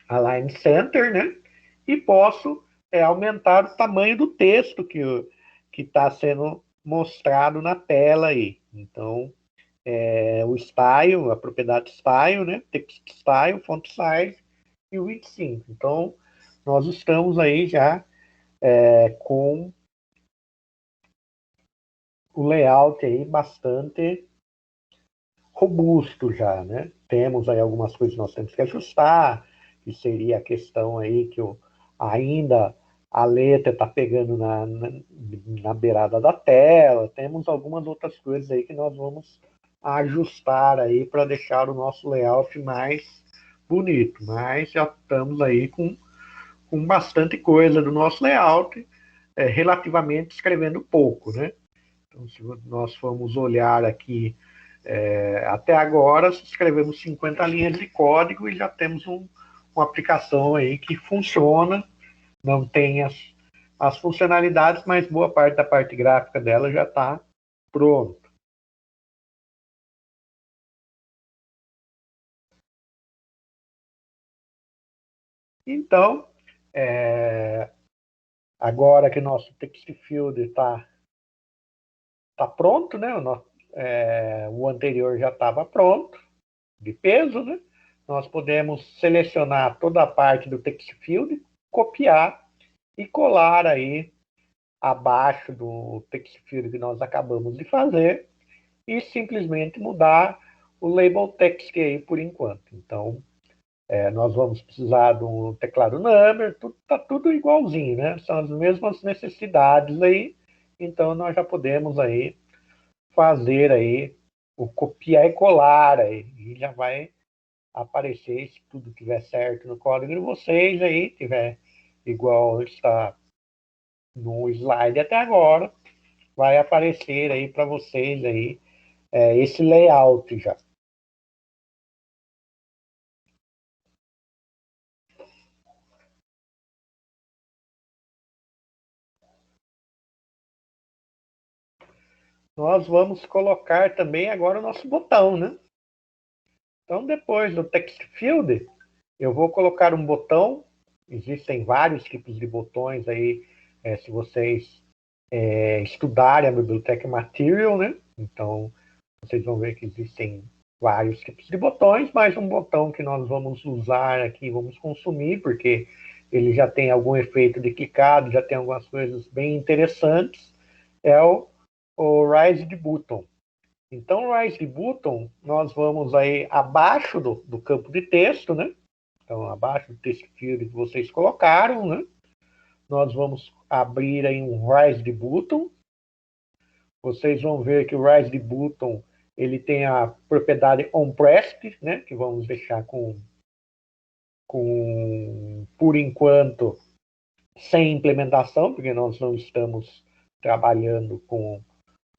align center, né? E posso aumentar o tamanho do texto que está sendo mostrado na tela aí. Então, o style, a propriedade style, né? Text style, font size e o 25. Então, nós estamos aí já com o layout aí bastante robusto já, né? Temos aí algumas coisas que nós temos que ajustar, que seria a questão aí que ainda a letra está pegando na beirada da tela. Temos algumas outras coisas aí que nós vamos ajustar aí para deixar o nosso layout mais bonito. Mas já estamos aí com bastante coisa do nosso layout, relativamente escrevendo pouco, né? Então, se nós formos olhar aqui, até agora, escrevemos 50 linhas de código e já temos uma aplicação aí que funciona, não tem as funcionalidades, mas boa parte da parte gráfica dela já está pronta. Então, agora que nosso text field está pronto, né? O anterior já estava pronto, de peso, né? Nós podemos selecionar toda a parte do text field, copiar e colar aí abaixo do text field que nós acabamos de fazer e simplesmente mudar o label text aí por enquanto. Então, nós vamos precisar do teclado number, tá tudo igualzinho, né? São as mesmas necessidades aí, então nós já podemos aí fazer aí o copiar e colar aí, e já vai aparecer, se tudo tiver certo no código de vocês aí, tiver igual está no slide até agora, vai aparecer aí para vocês aí esse layout já. Nós vamos colocar também agora o nosso botão, né? Então, depois do text field, eu vou colocar um botão. Existem vários tipos de botões aí, se vocês estudarem a biblioteca Material, né? Então, vocês vão ver que existem vários tipos de botões, mas um botão que nós vamos usar aqui, vamos consumir, porque ele já tem algum efeito de clicado, já tem algumas coisas bem interessantes, é o Raised Button. Então, o Raised Button, nós vamos aí abaixo do campo de texto, né? Então, abaixo do text field que vocês colocaram, né? Nós vamos abrir aí um Raised Button. Vocês vão ver que o Raised Button ele tem a propriedade onPressed, né? Que vamos deixar por enquanto, sem implementação, porque nós não estamos trabalhando com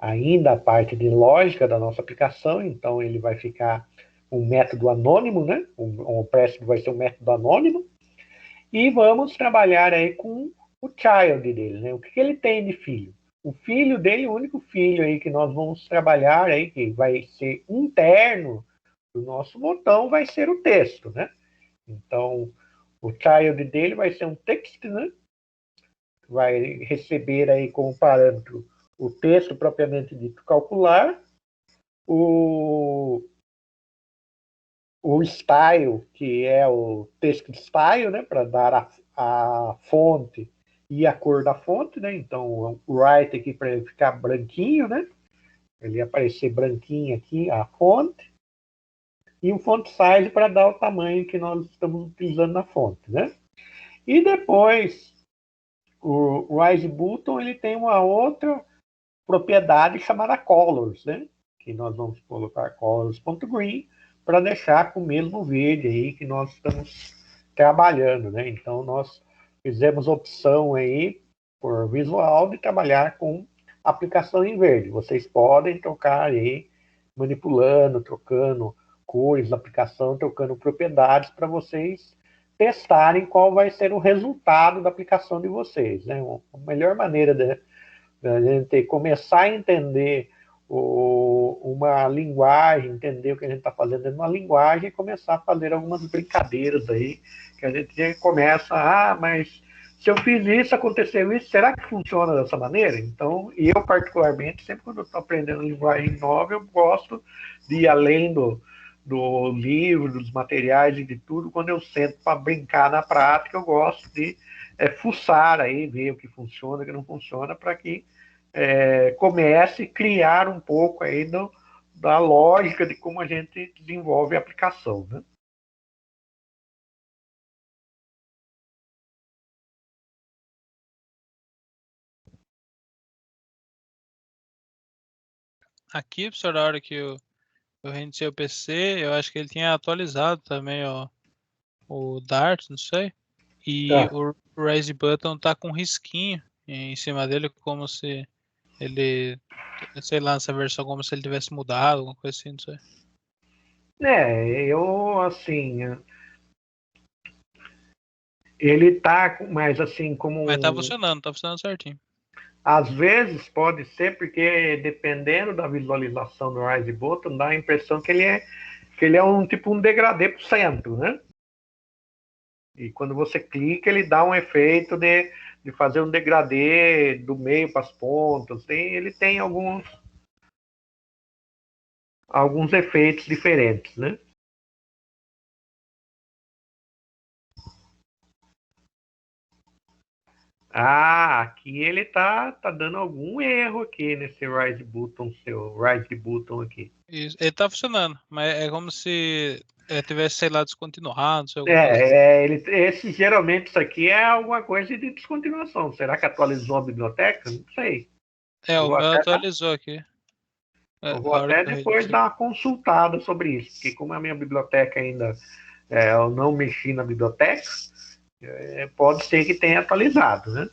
ainda a parte de lógica da nossa aplicação, então ele vai ficar um método anônimo, né? O onPressed vai ser um método anônimo, e vamos trabalhar aí com o child dele, né? O que ele tem de filho? O filho dele, o único filho aí que nós vamos trabalhar aí, que vai ser interno do nosso botão, vai ser o texto, né? Então, o child dele vai ser um text, né? Vai receber aí como parâmetro o texto propriamente dito calcular, o style, que é o text style, né? Para dar a fonte e a cor da fonte, né? Então, o right aqui para ele ficar branquinho, né? Ele aparecer branquinho aqui, a fonte. E o font size para dar o tamanho que nós estamos utilizando na fonte, né? E depois, o Rise Button, ele tem uma outra propriedade chamada Colors, né? Que nós vamos colocar colors.green para deixar com o mesmo verde aí que nós estamos trabalhando, né? Então, nós fizemos opção aí por visual de trabalhar com aplicação em verde. Vocês podem trocar aí, manipulando, trocando cores da aplicação, trocando propriedades para vocês testarem qual vai ser o resultado da aplicação de vocês, né? A melhor maneira da gente começar a entender uma linguagem, entender o que a gente está fazendo dentro de uma linguagem e começar a fazer algumas brincadeiras aí, que a gente começa, mas se eu fiz isso, aconteceu isso, será que funciona dessa maneira? Então, eu particularmente, sempre quando eu estou aprendendo linguagem nova, eu gosto de ir além do livro, dos materiais e de tudo, quando eu sento para brincar na prática, eu gosto de fuçar aí, ver o que funciona, o que não funciona, para que comece a criar um pouco aí da lógica de como a gente desenvolve a aplicação, né? Aqui, professor, a hora que eu reiniciei o PC, eu acho que ele tinha atualizado também, ó, o Dart, não sei. E Tá. o Raise Button tá com um risquinho em cima dele, como se ele, sei lá, essa versão como se ele tivesse mudado, alguma coisa assim, não sei. Eu, assim, ele tá, mas assim, Mas tá funcionando certinho. às vezes pode ser porque dependendo da visualização do Rise Button, dá a impressão que ele é um tipo um degradê pro centro, né? E quando você clica, ele dá um efeito de fazer um degradê do meio para as pontas. Ele tem alguns efeitos diferentes, né? Ah, aqui ele tá dando algum erro aqui nesse Rise Button, seu Rise Button aqui. Isso, ele tá funcionando, mas é como se tivesse, sei lá, descontinuado, não sei, alguma coisa assim. Esse geralmente isso aqui é alguma coisa de descontinuação. Será que atualizou a biblioteca? Não sei. É, Eu o vou meu até, atualizou aqui. eu vou A hora até que eu depois reiniciei. dar uma consultada sobre isso, porque como a minha biblioteca ainda eu não mexi na biblioteca, pode ser que tenha atualizado, né?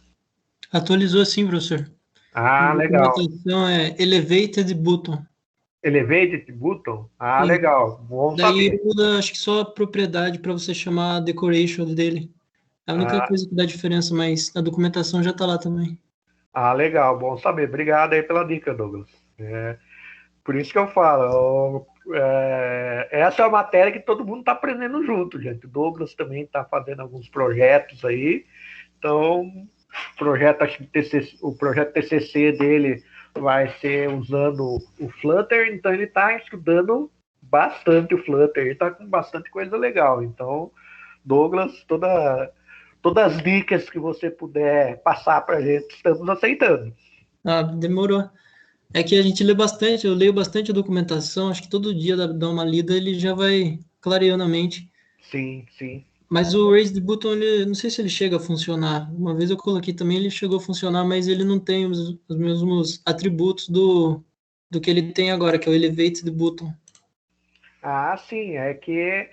Atualizou sim, professor. A Ah, legal. documentação é Elevated Button. Elevated Button? Ah, Sim. legal. Bom Daí saber. muda, acho que só a propriedade para você chamar a decoration dele. É a única Ah, coisa que dá diferença, mas a documentação já está lá também. legal. Bom saber. Obrigado aí pela dica, Douglas. Por isso que eu falo, essa é uma matéria que todo mundo está aprendendo junto, gente. O Douglas também está fazendo alguns projetos aí. Então, acho que o projeto TCC dele vai ser usando o Flutter, então ele está estudando bastante o Flutter, ele está com bastante coisa legal. Então, Douglas, todas as dicas que você puder passar para a gente, estamos aceitando. Ah, demorou. É que a gente lê bastante, eu leio bastante a documentação, acho que todo dia dá uma lida, ele já vai clareando a mente. Sim, sim. Mas o Raised Button, ele, não sei se ele chega a funcionar. Uma vez eu coloquei também, ele chegou a funcionar, mas ele não tem os mesmos atributos do que ele tem agora, que é o Elevated Button. Ah, sim, é que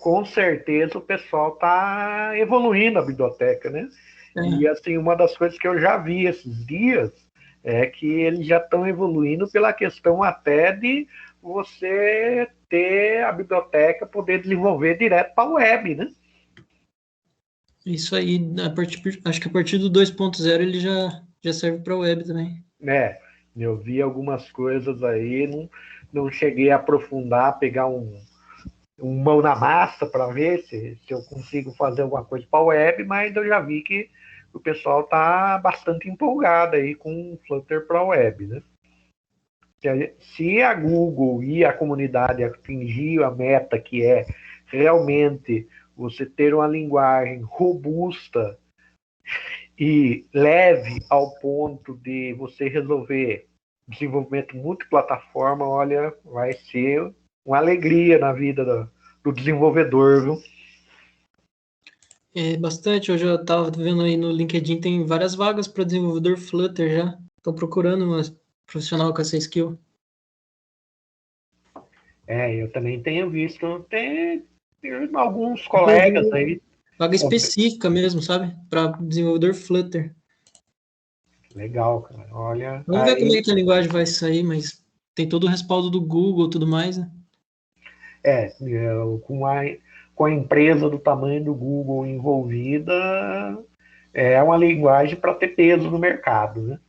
com certeza o pessoal está evoluindo a biblioteca, né? E É, assim, uma das coisas que eu já vi esses dias é que eles já estão evoluindo pela questão até de você ter a biblioteca poder desenvolver direto para a web, né? isso aí, acho que a partir do 2.0 ele já serve para web também. Eu vi algumas coisas aí, não cheguei a aprofundar, pegar um mão na massa para ver se eu consigo fazer alguma coisa para a web, mas eu já vi que o pessoal está bastante empolgado aí com o Flutter para a web, né? Se a Google e a comunidade atingir a meta que é realmente você ter uma linguagem robusta e leve ao ponto de você resolver desenvolvimento multiplataforma, olha, vai ser uma alegria na vida do desenvolvedor, viu? É bastante, eu já estava vendo aí no LinkedIn, tem várias vagas para desenvolvedor Flutter já. Estão procurando um profissional com essa skill. Eu também tenho visto, tem alguns Tem colegas aí. vaga específica mesmo, sabe? Para desenvolvedor Flutter. Legal, cara. Olha, Vamos ver como é aí que a linguagem vai sair, mas tem todo o respaldo do Google e tudo mais, né? com a empresa do tamanho do Google envolvida, é uma linguagem para ter peso no mercado, né?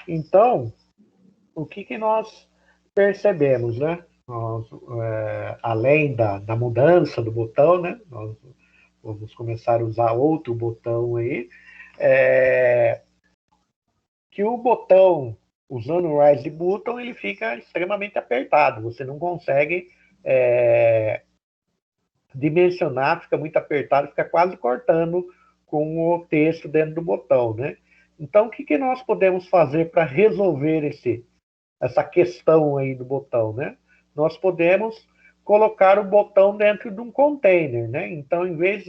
Então, o que nós percebemos, né? Além da mudança do botão, né? Nós vamos começar a usar outro botão aí, é, que o botão, usando o Rise Button, ele fica extremamente apertado. Você não consegue dimensionar, fica muito apertado, fica quase cortando com o texto dentro do botão, né? Então, o que nós podemos fazer para resolver essa questão aí do botão, né? Nós podemos colocar o botão dentro de um container, né? Então, em vez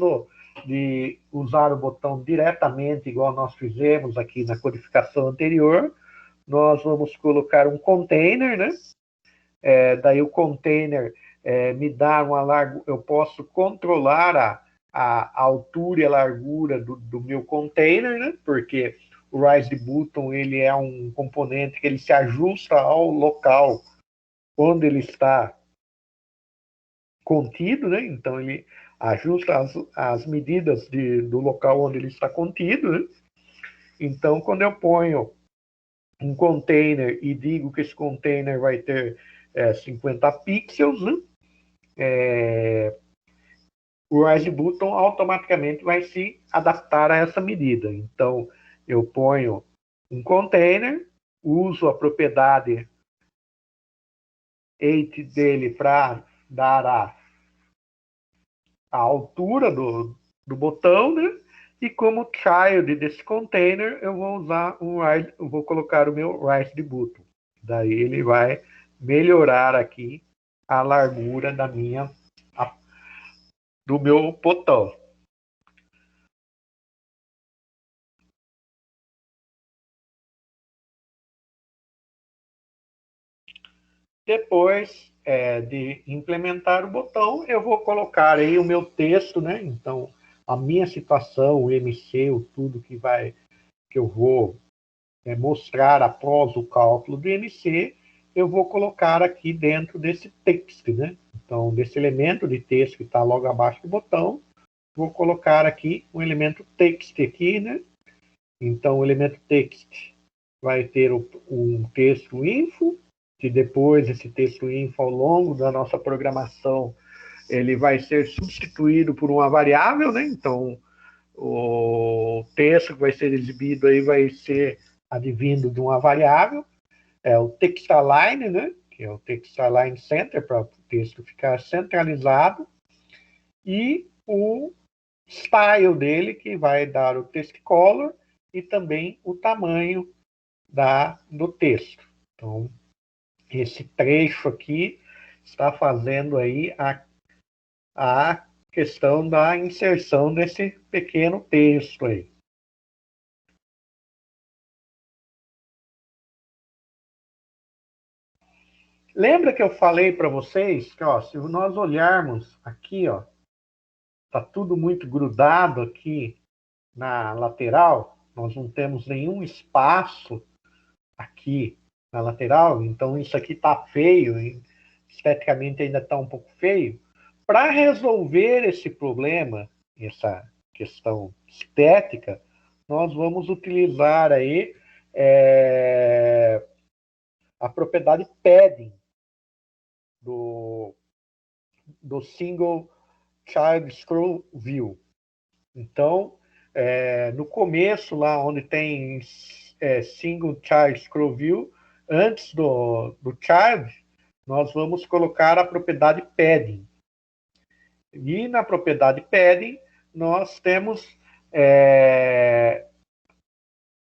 de usar o botão diretamente, igual nós fizemos aqui na codificação anterior, nós vamos colocar um container, né? Daí o container me dá uma largura, eu posso controlar a altura e a largura do meu container, né? Porque o Rise Button ele é um componente que ele se ajusta ao local onde ele está contido, né? Então ele ajusta as medidas do local onde ele está contido, né? Então, quando eu ponho um container e digo que esse container vai ter 50 pixels, né? O Rise Button automaticamente vai se adaptar a essa medida. Então, eu ponho um container, uso a propriedade 8 dele para dar a altura do botão, né? E como child desse container, eu vou usar eu vou colocar o meu Rise Button. Daí ele vai melhorar aqui a largura do meu botão. Depois de implementar o botão, eu vou colocar aí o meu texto, né? Então, a minha situação, o MC, o tudo que eu vou mostrar após o cálculo do MC, eu vou colocar aqui dentro desse text, né? Então, desse elemento de texto que está logo abaixo do botão, vou colocar aqui um elemento text aqui, né? Então, o elemento text vai ter um texto info, que depois esse texto info, ao longo da nossa programação, ele vai ser substituído por uma variável, né? Então, o texto que vai ser exibido aí vai ser advindo de uma variável, o textalign, né? Que é o textalign center, para o texto ficar centralizado, e o style dele, que vai dar o text color e também o tamanho do texto. Então, esse trecho aqui está fazendo aí a questão da inserção desse pequeno texto aí. Lembra que eu falei para vocês que, ó, se nós olharmos aqui, ó, tá tudo muito grudado aqui na lateral, nós não temos nenhum espaço aqui na lateral, então isso aqui tá feio, esteticamente ainda está um pouco feio. Para resolver esse problema, essa questão estética, nós vamos utilizar aí a propriedade padding do Single Child Scroll View. Então, no começo, lá onde tem Single Child Scroll View, antes do child, nós vamos colocar a propriedade padding. E na propriedade padding, nós temos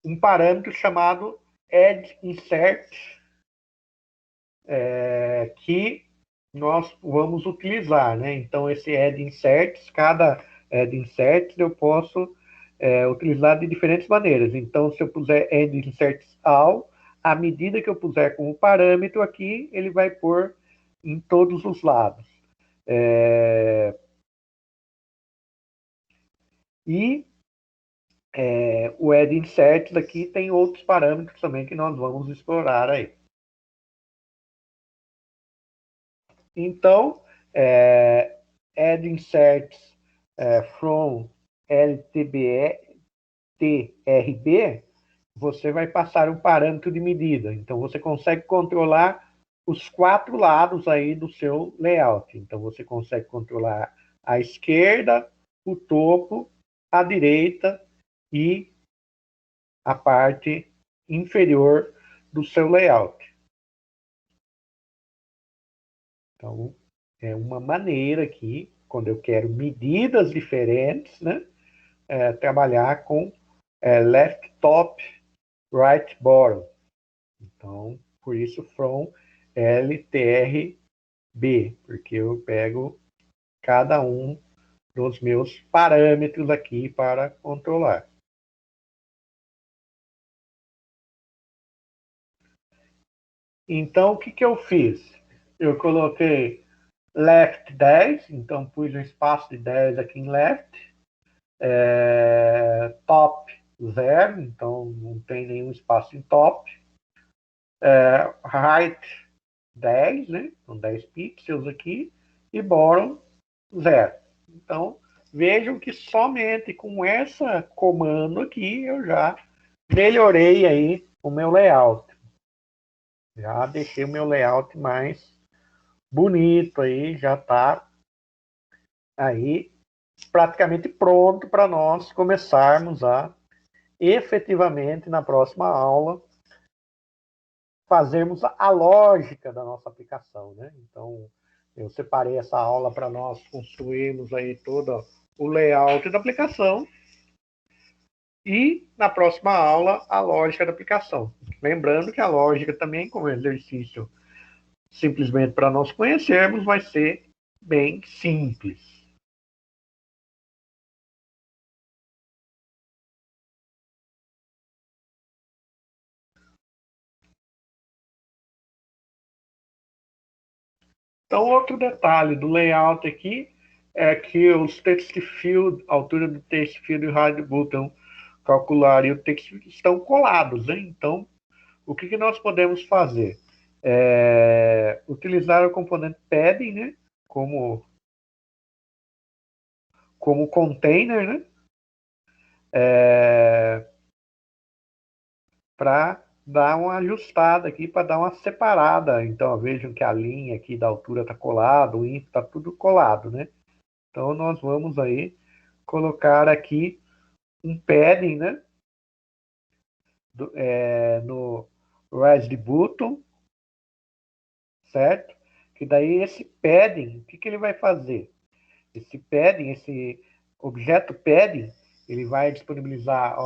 um parâmetro chamado addInsert, que nós vamos utilizar, né? Então, esse addInsert, cada addInsert eu posso utilizar de diferentes maneiras. Então, se eu puser addInsert all, à medida que eu puser como parâmetro aqui, ele vai pôr em todos os lados. E o addInsert aqui tem outros parâmetros também que nós vamos explorar aí. Então, addInsert from LTBR, você vai passar um parâmetro de medida. Então, você consegue controlar os 4 lados aí do seu layout. Então, você consegue controlar a esquerda, o topo, a direita e a parte inferior do seu layout. Então, é uma maneira aqui, quando eu quero medidas diferentes, né, trabalhar com left top, right bottom. Então, Por isso, from LTRB, porque eu pego cada um dos meus parâmetros aqui para controlar. Então, o que eu fiz? Eu coloquei left 10, então pus um espaço de 10 aqui em left. Top 0, então não tem nenhum espaço em top. Height 10, né? São 10 pixels aqui. E bottom 0. Então, vejam que somente com essa comando aqui eu já melhorei aí o meu layout. Já deixei o meu layout mais bonito aí, já está aí praticamente pronto para nós começarmos a efetivamente na próxima aula fazermos a lógica da nossa aplicação, né? Então, eu separei essa aula para nós construirmos aí todo o layout da aplicação e, na próxima aula, a lógica da aplicação. Lembrando que a lógica também, como exercício simplesmente para nós conhecermos, vai ser bem simples. Então, outro detalhe do layout aqui é que os text field, a altura do text field e o hide button calcular e o text estão colados, né? Então, o que nós podemos fazer? Utilizar o componente padding, né? Como container, né? Para dar uma ajustada aqui, para dar uma separada. Então, vejam que a linha aqui da altura está colada, o índice está tudo colado, né? Então, nós vamos aí colocar aqui um padding, né? No raised button, certo? Que daí esse padding, o que ele vai fazer? Esse padding, esse objeto padding, ele vai disponibilizar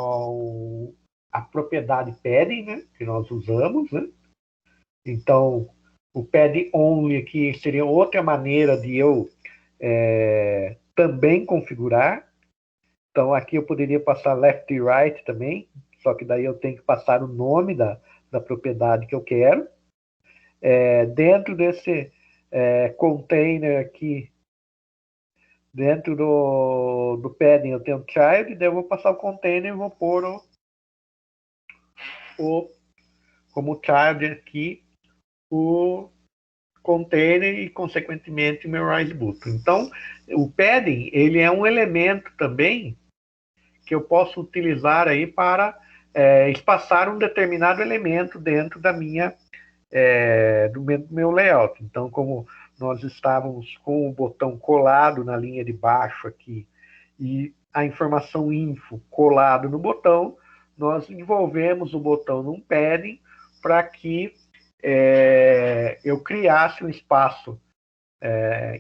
a propriedade padding, né? Que nós usamos, né? Então, o padding only aqui seria outra maneira de eu também configurar. Então, aqui eu poderia passar left e right também, só que daí eu tenho que passar o nome da propriedade que eu quero. Dentro desse container aqui, dentro do padding eu tenho child, daí eu vou passar o container e vou pôr como child aqui o container e, consequentemente, o meu raise button. Então, o padding, ele é um elemento também que eu posso utilizar aí para espaçar um determinado elemento dentro da do meu layout. Então, como nós estávamos com o botão colado na linha de baixo aqui e a informação info colado no botão, nós envolvemos o botão num padding para que eu criasse um espaço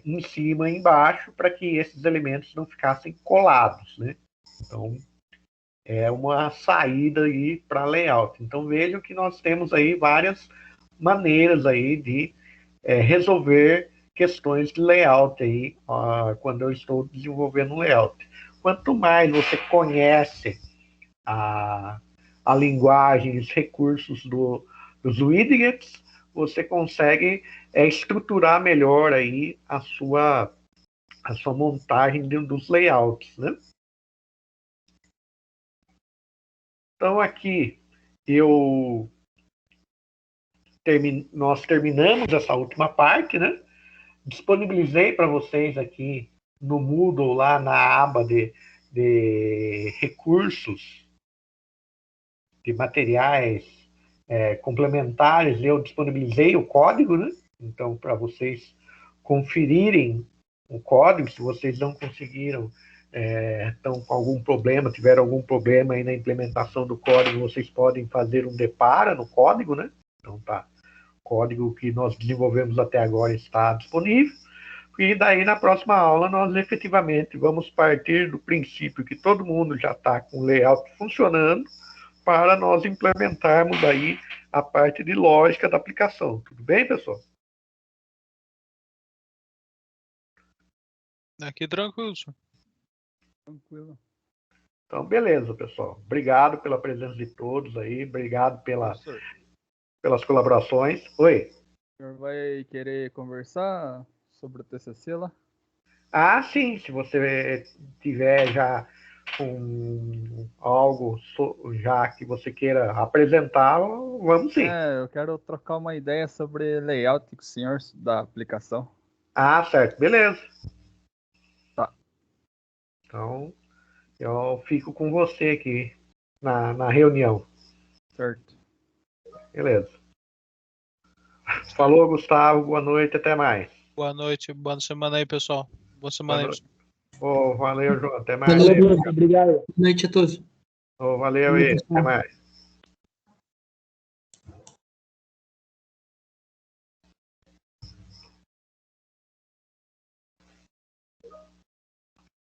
em cima e embaixo para que esses elementos não ficassem colados, né? Então, é uma saída aí para layout. Então, vejam que nós temos aí várias maneiras aí de resolver questões de layout aí, quando eu estou desenvolvendo um layout. Quanto mais você conhece a linguagem, os recursos dos widgets, você consegue estruturar melhor aí a sua montagem dos layouts, né? Então, aqui nós terminamos essa última parte, né? Disponibilizei para vocês aqui no Moodle, lá na aba de recursos, de materiais complementares, eu disponibilizei o código, né? Então, para vocês conferirem o código, se vocês não conseguiram, estão com algum problema, tiveram algum problema aí na implementação do código, vocês podem fazer um depara no código, né? Então, tá. O código que nós desenvolvemos até agora está disponível. E daí, na próxima aula, nós efetivamente vamos partir do princípio que todo mundo já está com o layout funcionando para nós implementarmos aí a parte de lógica da aplicação. Tudo bem, pessoal? Aqui tranquilo, senhor. Tranquilo. Então, beleza, pessoal. Obrigado pela presença de todos aí. Obrigado Professor, pelas colaborações. Oi. o senhor vai querer conversar sobre o TCC lá? Ah, sim. Se você tiver já algo já que você queira apresentar, vamos sim. Eu quero trocar uma ideia sobre layout com o senhor da aplicação. Ah, certo. Beleza. Tá. Então, eu fico com você aqui na reunião. Certo. Beleza. Falou, Gustavo. Boa noite. Até mais. Boa noite, boa semana aí, pessoal. Boa semana aí, Boa pessoal. Valeu, João. Até mais. Valeu, Obrigado. boa noite a todos. Valeu aí. Até mais.